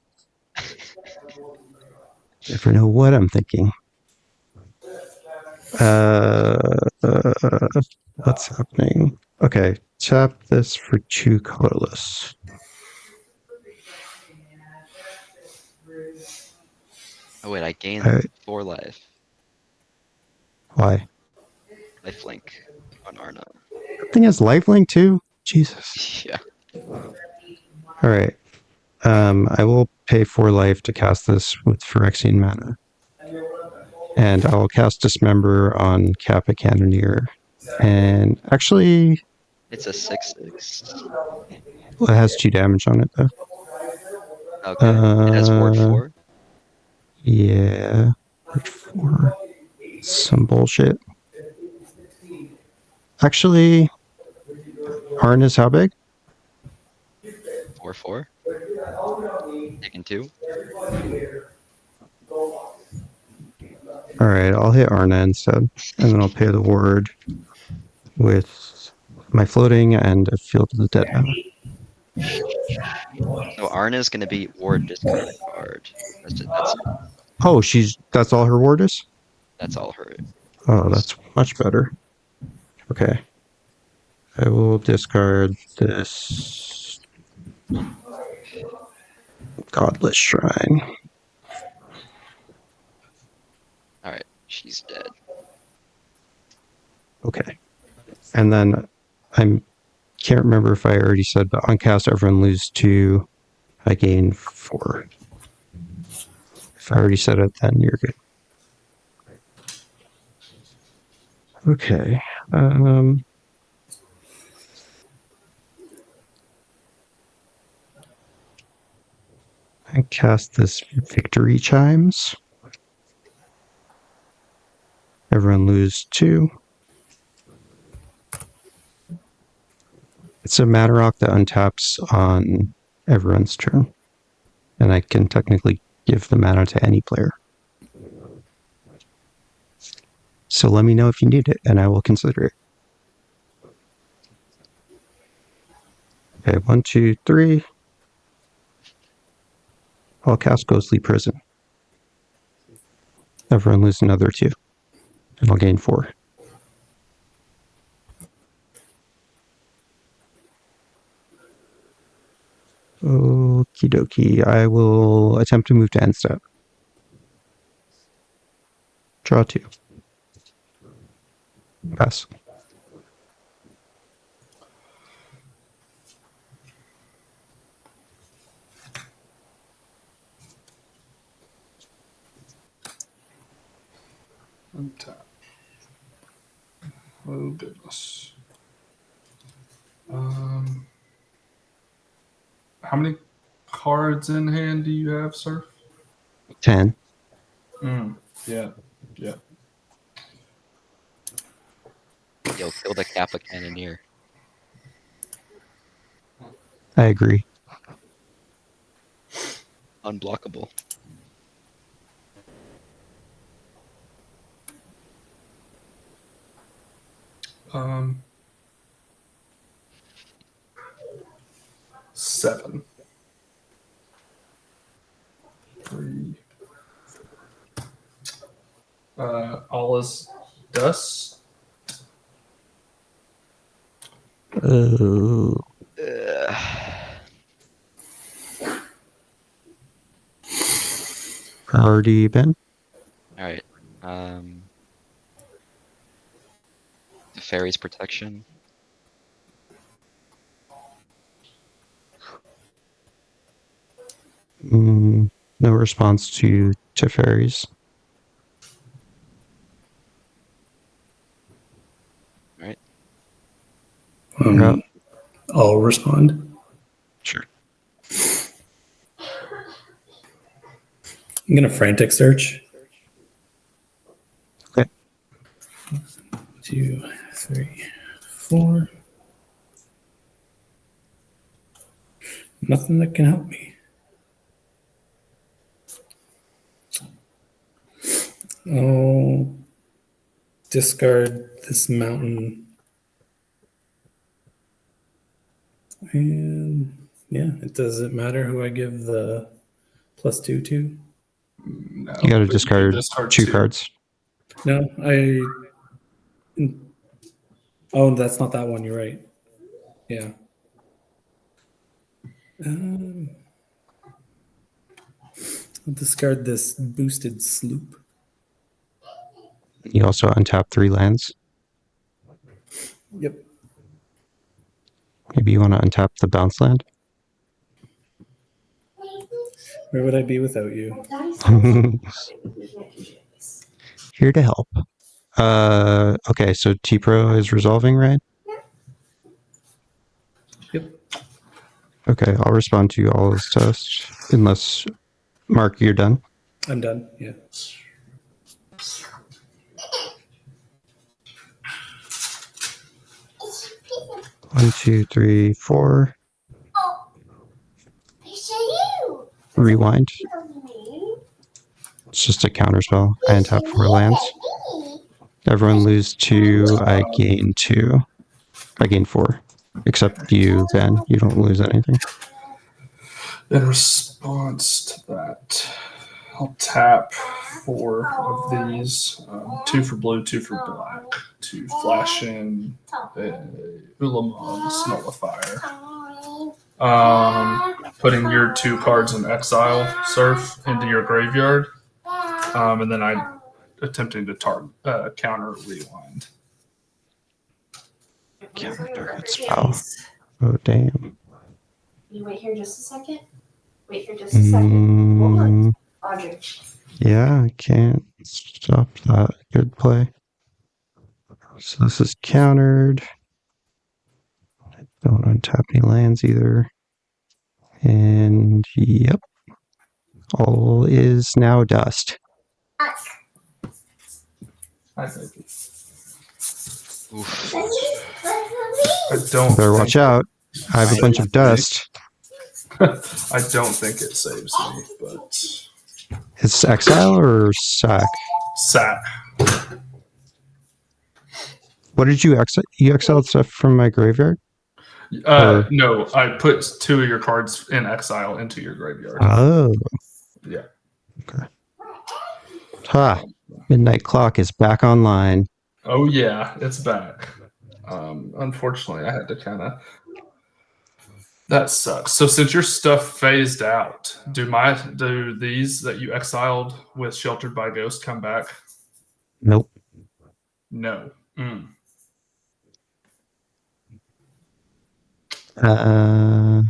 Never know what I'm thinking. What's happening? Okay, tap this for 2 colorless. Oh wait, I gained Alright. 4 life. Why? Lifelink on Arna. That thing has lifelink too? Jesus. Yeah. Alright. I will pay 4 life to cast this with Phyrexian mana. And I will cast Dismember on Kappa Cannoneer. And actually, It's a 6/6. well, it has 2 damage on it though. Okay. It has ward 4. Yeah. Ward 4. Some bullshit. Actually, Arna's how big? 4/4. Taking 2. Alright, I'll hit Arna instead. And then I'll pay the ward with my floating and a Field of the Dead mana. So Arna's gonna be ward discard a card. Oh, that's all her ward is? That's all her. Oh, that's much better. Okay. I will discard this Godless Shrine. Alright, she's dead. Okay. And then I can't remember if I already said, but on cast, everyone lose 2. I gain 4. If I already said it, then you're good. Okay. I cast this Victory Chimes. Everyone lose 2. It's a mana rock that untaps on everyone's turn. And I can technically give the mana to any player. So let me know if you need it, and I will consider it. Okay, 1, 2, 3. I'll cast Ghostly Prison. Everyone lose another 2. And I'll gain 4. Okie dokie. I will attempt to move to end step. Draw 2. Pass. Untap. Oh goodness. How many cards in hand do you have, Surf? 10. Yeah. Yo, kill the Kappa Cannoneer. I agree. Unblockable. Seven. 3. All is dust. Oh. Priority, Ben? Alright. The Fairy's Protection. No response to fairies. Right. Yep. I'll respond. Sure. I'm gonna frantic search. Okay. 2, 3, 4. Nothing that can help me. I'll discard this mountain. And yeah, it doesn't matter who I give the +2 to. No, You got to but discard can 2 cards. No, oh, that's not that one. You're right. Yeah. I'll discard this boosted sloop. You also untap 3 lands. Yep. Maybe you want to untap the bounce land. Where would I be without you? Here to help. Okay, so T-Pro is resolving, right? Yep. Okay, I'll respond to all this test. Unless, Mark, you're done? I'm done. Yeah. One, 2, 3, 4. Rewind. It's just a counter spell. I untap 4 lands. Everyone lose 2. I gain 2. I gain 4. Except you, Ben. You don't lose anything. In response to that, I'll tap 4 of these. 2 for blue, 2 for black. To flash in Ulalek's Nullifier. Putting your 2 cards in exile, Surf, into your graveyard. And then I'm attempting to counter Rewind. Counter target spell. Oh, damn. You wait here just a second. Wait here just a second. Hold on, Audrey. Yeah, I can't stop that. Good play. So this is countered. I don't untap any lands either. And yep. All is now dust. I think Oof. I don't. Better watch out. I have a bunch of dust. I don't think it saves me, but It's exile or sack? Sat. What did you exile? You exiled stuff from my graveyard? Or- No, I put 2 of your cards in exile into your graveyard. Oh. Yeah. Okay. Ha! Midnight Clock is back online. Oh yeah, it's back. Unfortunately, I had to kind of. That sucks. So since your stuff phased out, do these that you exiled with Sheltered by Ghost come back? Nope. No. Mm. Uh,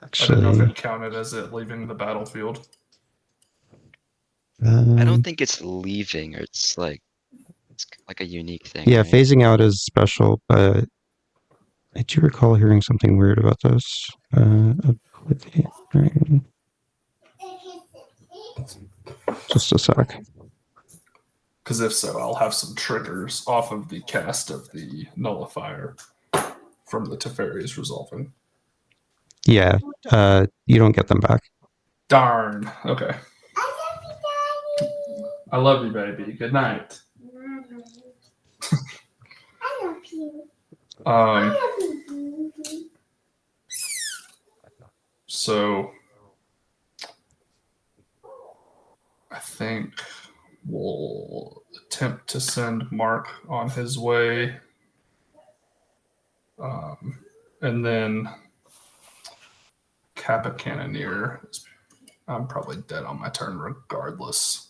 I didn't know if actually, it counted as it leaving the battlefield. I don't um, think it's leaving, or it's like a unique thing. yeah, right? phasing out is special, but I do recall hearing something weird about this. Oblivion. Just a sec. Because if so, I'll have some triggers off of the cast of the nullifier from the Teferi's resolving. Yeah, you don't get them back. Darn. Okay. I love you, baby. Good night. I love you. Um, I love you. so I think we'll attempt to send Mark on his way. And then Kappa Cannoneer. I'm probably dead on my turn regardless.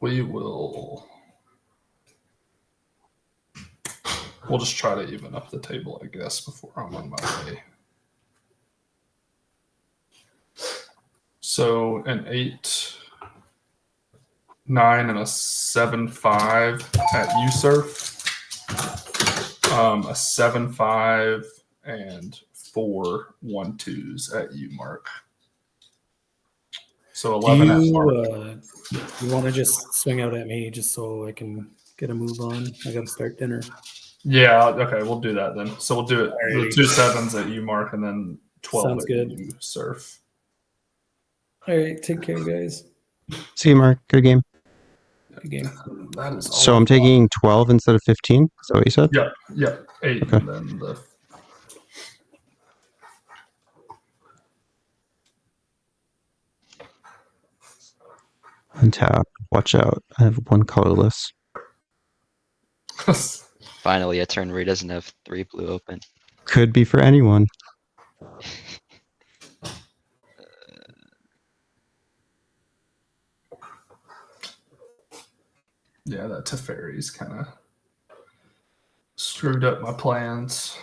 We will. We'll just try to even up the table, I guess, before I'm on my way. So an 8, 9, and a 7-5 at USurf. A 7-5 and 4 1-2s at U Mark. So 11 at Mark. You want to just swing out at me just so I can get a move on? I got to start dinner. Yeah, okay, we'll do that then. So we'll do it. Alrighty. The 2 7s at U Mark and then 12 Sounds at good. U Surf. All right, take care, guys. See you, Mark. Good game. Good game. That is all. So I'm I've got. taking 12 instead of 15. Is that what you said? Yep, 8 Okay. and then the. Untap. Watch out. I have one colorless. Finally, a turn where he doesn't have 3 blue open. Could be for anyone. Yeah, that Teferi's kind of screwed up my plans.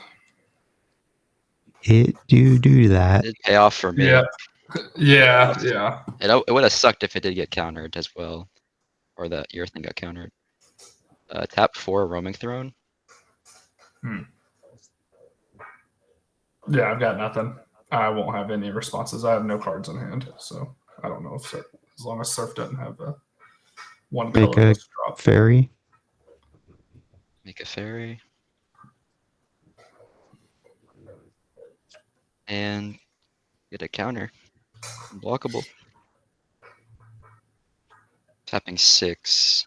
It do that. It did pay off for me. Yeah. It would have sucked if it did get countered as well, or that your thing got countered. Tap 4 roaming throne. Yeah, I've got nothing. I won't have any responses. I have no cards in hand, so I don't know if as long as Surf doesn't have a one Make a colorless drop. fairy. Make a fairy. And get a counter. Unblockable. Tapping 6.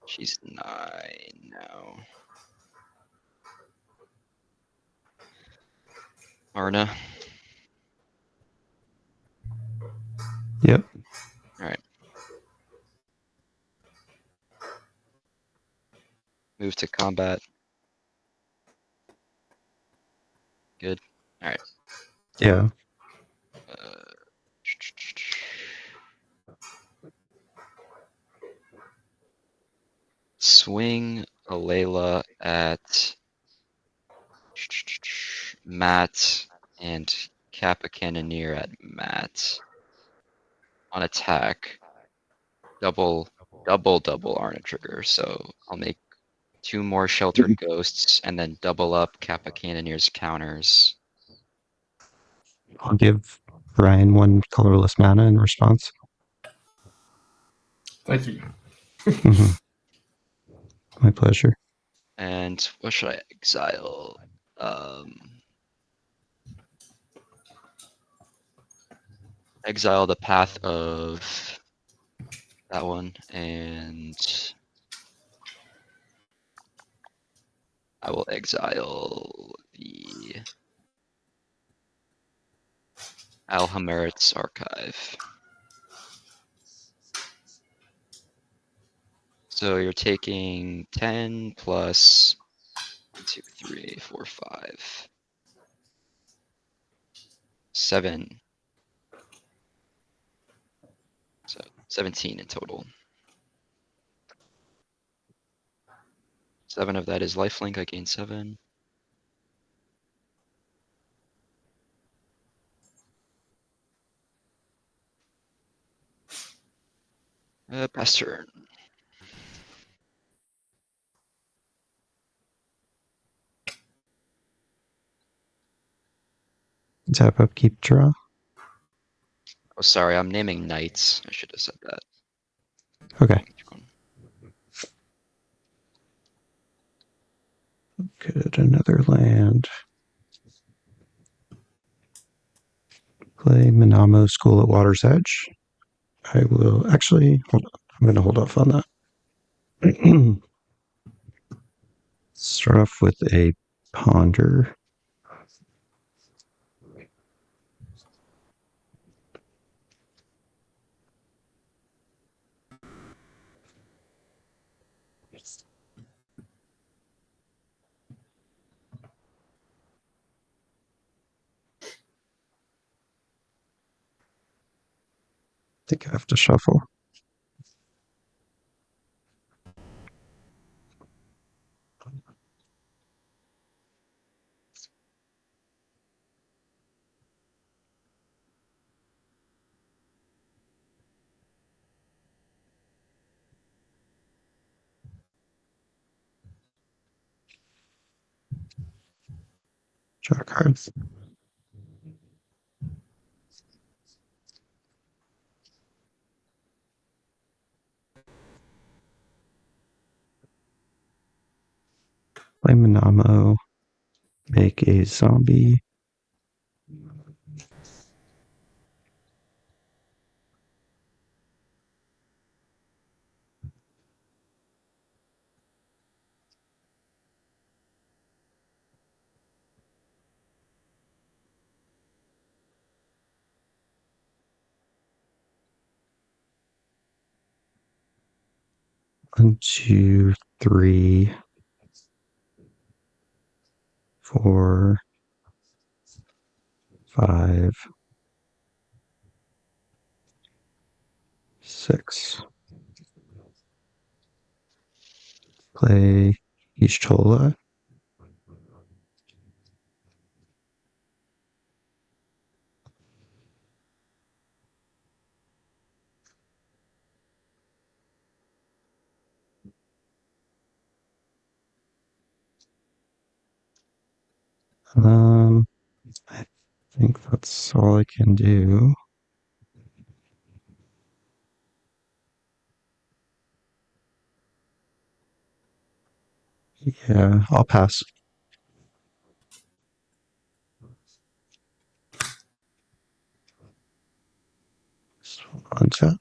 She's 9 now. Arna. Yep. Alright. Move to combat. Good. Alright. Yeah. Swing a Layla at Matt and Kappa Cannoneer at Matt. On attack, double Arna trigger. So I'll make 2 more Sheltered Ghosts and then double up Kappa Cannoneer's counters. I'll give Brian one colorless mana in response. Thank you. Mhm. My pleasure. And what should I exile? exile the path of that one, and I will exile the Alhamerit's Archive. So you're taking 10 plus 1, 2, 3, 4, 5, 7. So 17 in total. 7 of that is lifelink. I gain 7. Pass turn. Tap up, keep draw. Oh, sorry, I'm naming knights. I should have said that. Okay. Good, another land. Play Minamo School at Water's Edge. I will actually, hold on. I'm going to hold off on that. Start off with a Ponder. I think I have to shuffle. Draw cards. Play Minamo. Make a zombie. One, two, three, 4, 5, 6. Play SHTOLA. I think that's all I can do. Yeah, I'll pass. Just hold on to.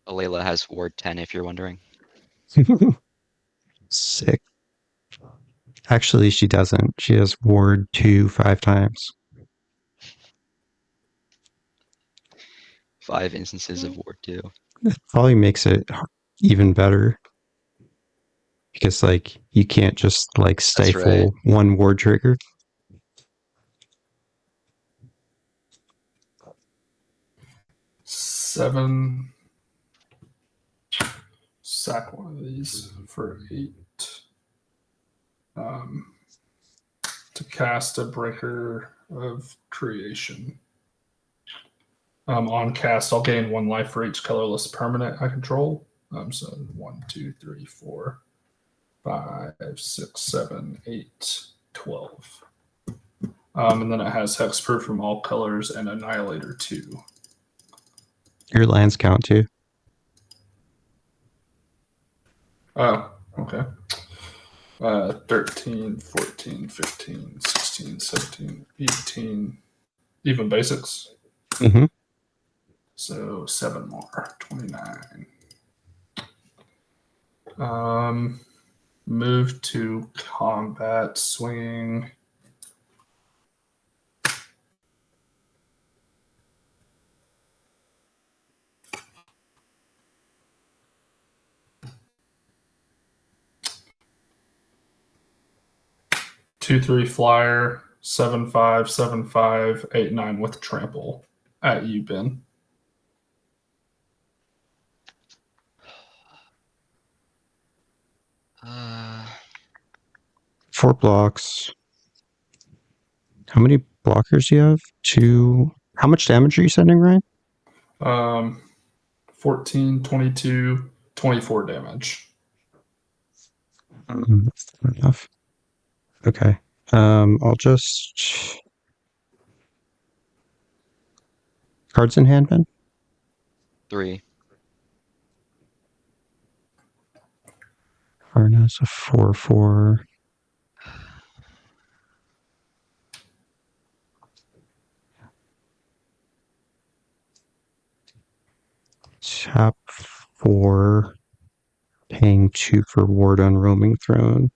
Alayla has ward 10 if you're wondering. Sick. Actually, she doesn't. She has ward 2 5 times. 5 instances of ward 2. It probably makes it even better. Because, like, you can't just, like, stifle one ward trigger. Seven. Sack one of these for 8. To cast a Breaker of Creation. On cast, I'll gain 1 life for each colorless permanent I control. So 1, 2, 3, 4, 5, 6, 7, 8, 12. And then it has hexproof from all colors and Annihilator 2. Your lands count too. Oh, okay. 13, 14, 15, 16, 17, 18. Even basics. Mm-hmm. So 7 more. 29. Move to combat swinging. Two, 3 flyer, 7/5, 7/5, 8/9 with trample at you, Ben. Uh, 4 blocks. How many blockers do you have? 2. How much damage are you sending, Ryan? 14, 22, 24 damage. That's not enough. Okay. I'll just cards in hand, Ben. 3. Arna's a 4/4. Tap 4. Paying 2 for ward on roaming throne.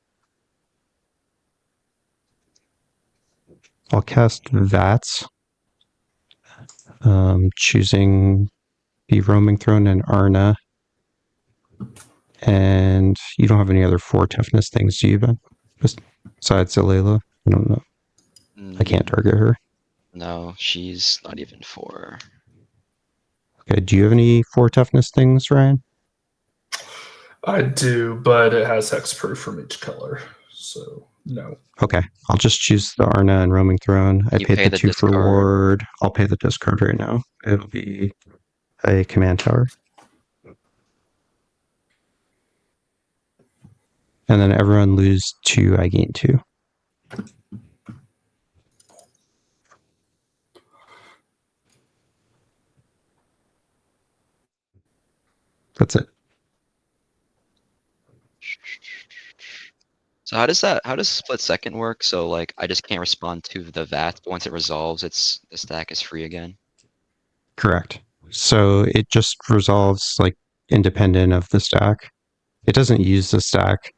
I'll cast Vats. Choosing the roaming throne and Arna. And you don't have any other 4 toughness things, do you, Ben? Besides Zalela? I don't know. I can't target her. No, she's not even 4. Okay, do you have any 4 toughness things, Ryan? I do, but it has hexproof from each color. So, no. Okay, I'll just choose the Arna and roaming throne. I You paid pay the the 2 for discard. ward. I'll pay the discard right now. It'll be a command tower. And then everyone lose 2, I gain 2. That's it. So how does split second work? So like I just can't respond to the VAT, but once it resolves, the stack is free again. Correct. So it just resolves like independent of the stack. It doesn't use the stack.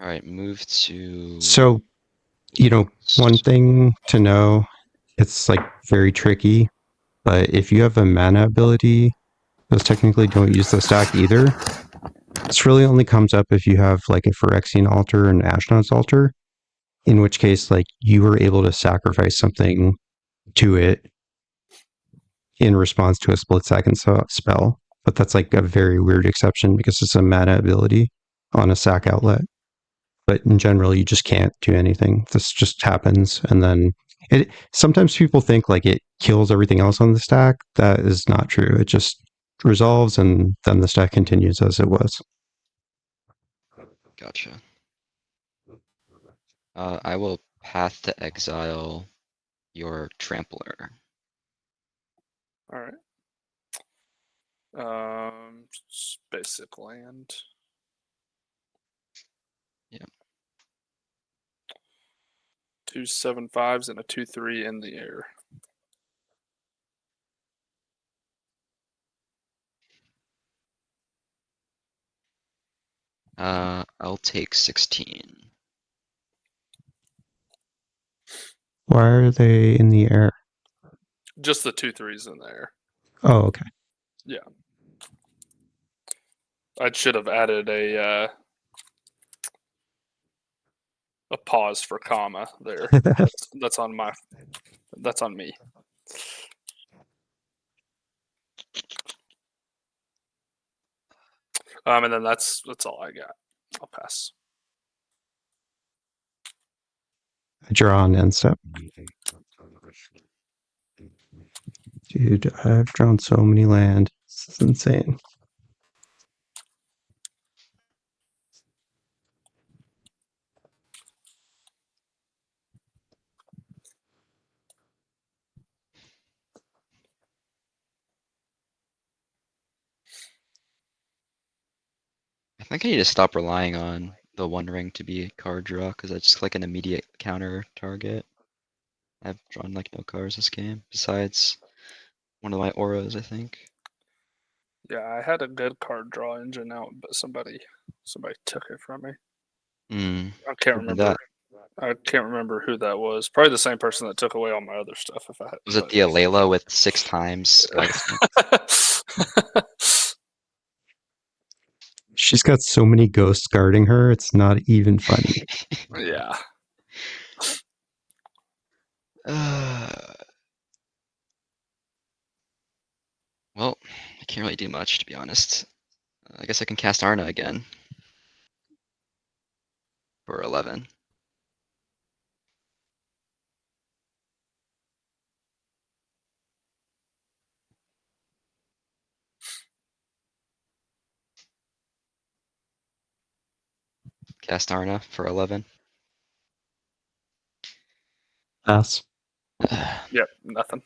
All right, move to. So, one thing to know, it's like very tricky, but if you have a mana ability, those technically don't use the stack either. This really only comes up if you have like a Phyrexian altar and Ashnod's altar, in which case like you were able to sacrifice something to it in response to a split second spell. But that's like a very weird exception because it's a mana ability on a sack outlet. But in general, you just can't do anything. This just happens, and then sometimes people think like it kills everything else on the stack. That is not true. It just resolves, and then the stack continues as it was. Gotcha. I will path to exile your trampler. All right. Basic land. Yep. 2 7/5s and a 2/3 in the air. I'll take 16. Why are they in the air? Just the 2/3s in the air. Oh, okay. Yeah. I should have added a pause for comma there. That's on my. That's on me. And then that's all I got. I'll pass. I draw on end step. Dude, I've drawn so many land. This is insane. think I need to stop relying on the One Ring to be a card draw because that's like an immediate counter target. I've drawn like no cards this game besides one of my auras, I think. Yeah, I had a good card draw engine out, but somebody took it from me. Hmm. I can't Who did remember. I can't remember who that was. Probably the same person that took away all my other stuff. If I had, Was it the Alayla with 6 times Skycaptain? She's got so many ghosts guarding her, it's not even funny. Yeah. Well, I can't really do much to be honest. I guess I can cast Arna again for 11. Cast Arna for 11. Pass. Yep. Nothing.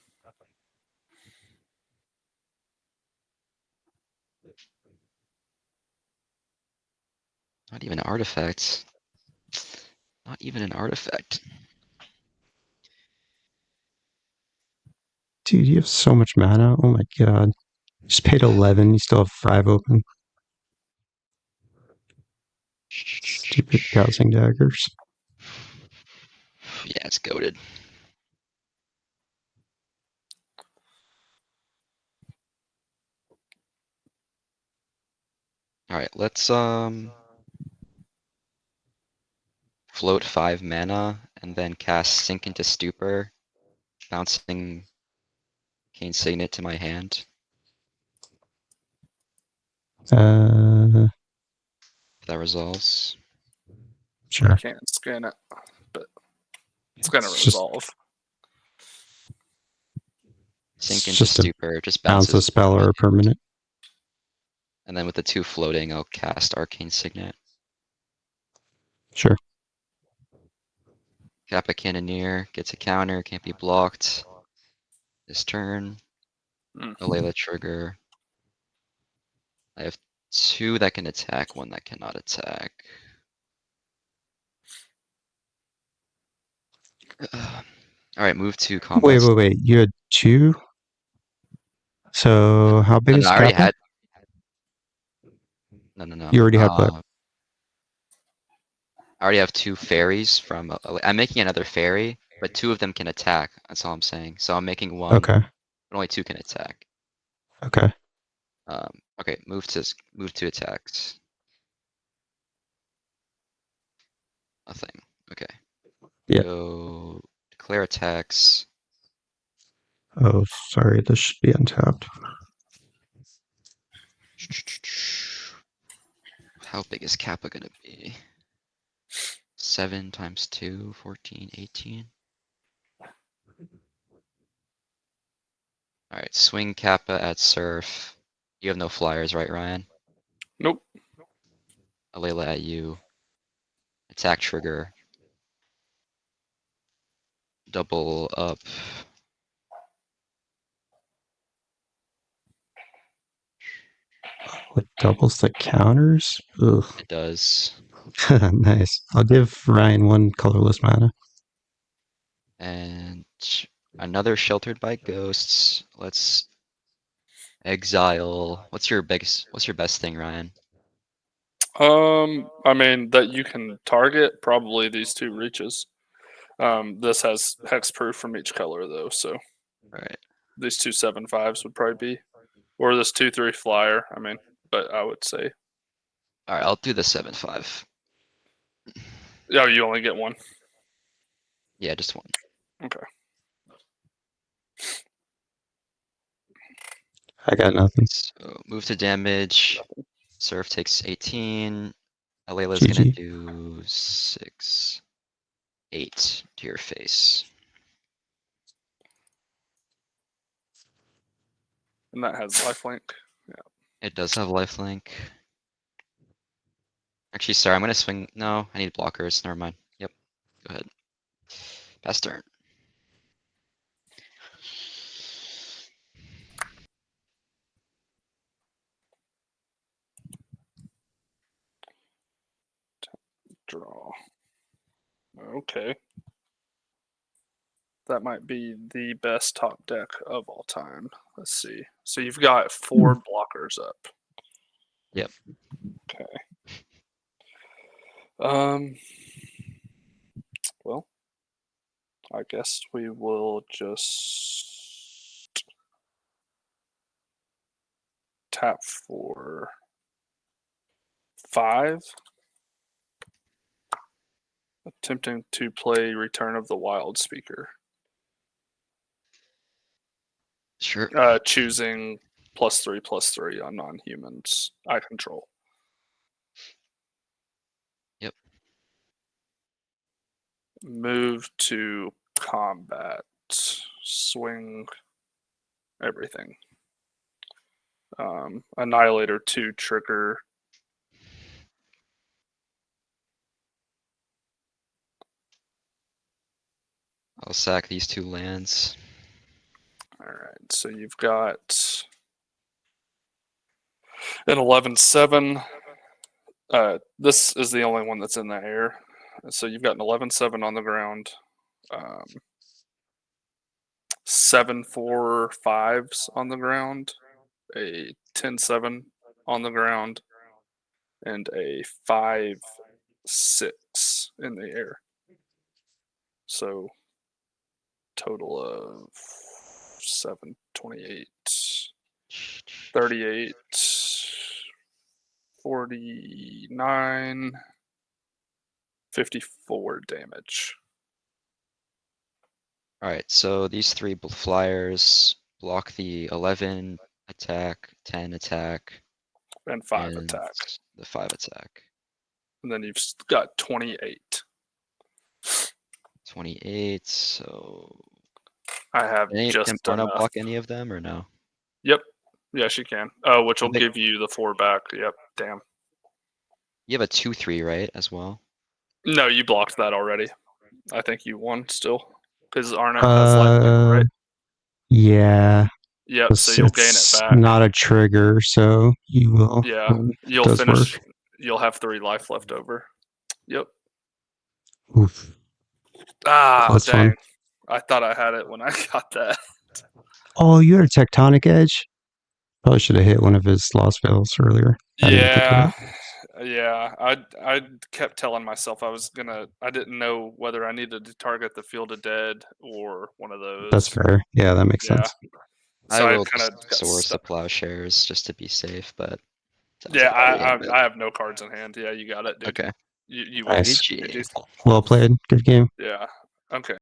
Not even an artifact. Not even an artifact. Dude, you have so much mana. Oh my god. You just paid 11, you still have 5 open. Stupid dowsing daggers. Yeah, it's goated. Alright, let's float 5 mana and then cast Sink into Stupor, bouncing Cane Signet to my hand. If that resolves. Sure. Can't scan it, but it's gonna It's just resolve. Sink It's into just a Stupor, just bounce a bounces. spell or a permanent. And then with the 2 floating, I'll cast Arcane Signet. Sure. Kappa Cannoneer gets a counter, can't be blocked. This turn. Mm. Alayla trigger. I have 2 that can attack, 1 that cannot attack. Alright, move to combat. Wait. You had 2? So how big No, is I already Kappa? had. No. You already had what? I already have 2 fairies from. I'm making another fairy, but 2 of them can attack. That's all I'm saying. So I'm making 1, Okay. but only 2 can attack. Okay. Okay, move to attacks. Nothing. Okay. Yeah. Go declare attacks. Oh, sorry. This should be untapped. How big is Kappa gonna be? 7 times 2, 14, 18. Alright, swing Kappa at Surf. You have no flyers, right, Ryan? Nope. Alayla at you. Attack trigger. Double up. What doubles the counters? Ugh. It does. Nice. I'll give Ryan 1 colorless mana. And another sheltered by ghosts. Let's exile. What's your best thing, Ryan? I mean that you can target probably these 2 reaches. This has hexproof from each color though, so Alright. these 2 7/5s would probably be, or this 2/3 flyer. I mean, but I would say, Alright, I'll do the 7/5. oh, you only get 1. Yeah, just 1. Okay. I got nothing. So move to damage. Surf takes 18. Alayla's gonna GG. do 6. 8 to your face. And that has lifelink. It does have lifelink. Actually, sorry, I'm gonna swing. No, I need blockers. Never mind. Yep. Go ahead. Pass turn. Okay. That might be the best top deck of all time. Let's see. So you've got 4 blockers up. Yep. Okay. Well, I guess we will just tap for 5. Attempting to play Return of the Wild Speaker. Sure. Choosing +3/+3 on non-humans I control. Yep. Move to combat. Swing everything. Annihilator 2 trigger. I'll sack these 2 lands. Alright, so you've got an 11/7. This is the only one that's in the air. So you've got an 11/7 on the ground. 7/4/5s on the ground. A 10/7 on the ground. And a 5/6 in the air. So total of 7, 28, 38, 49, 54 damage. Alright, so these 3 flyers block the 11 attack, 10 attack, And 5 and attack. the 5 attack. And then you've got 28. 28, so... I have Can just Arna enough. block any of them or no? Yep. Yes, you can. Which will give you the 4 back. Yep. Damn. You have a 2/3, right, as well? No, you blocked that already. I think you won still. Because Arna has lifelink, right? Yeah. Yep, so you'll gain it It's back. not a trigger, so you will. Yeah, you'll does finish. work. You'll have 3 life left over. Yep. Oof. Ah, Close dang. one. I thought I had it when I got that. Oh, you had a tectonic edge? Probably should have hit one of his lost veils earlier. I didn't think of it. Yeah. I kept telling myself I didn't know whether I needed to target the Field of Dead or one of those. That's fair. Yeah, that makes Yeah. sense. So I I will kind just of got source the stuck. plowshares just to be safe, but sounds Yeah, like I already have it. I have no cards in hand. Yeah, you got it, dude. Okay. You win. Nice. GG's. Well played. Good game. Yeah. Okay.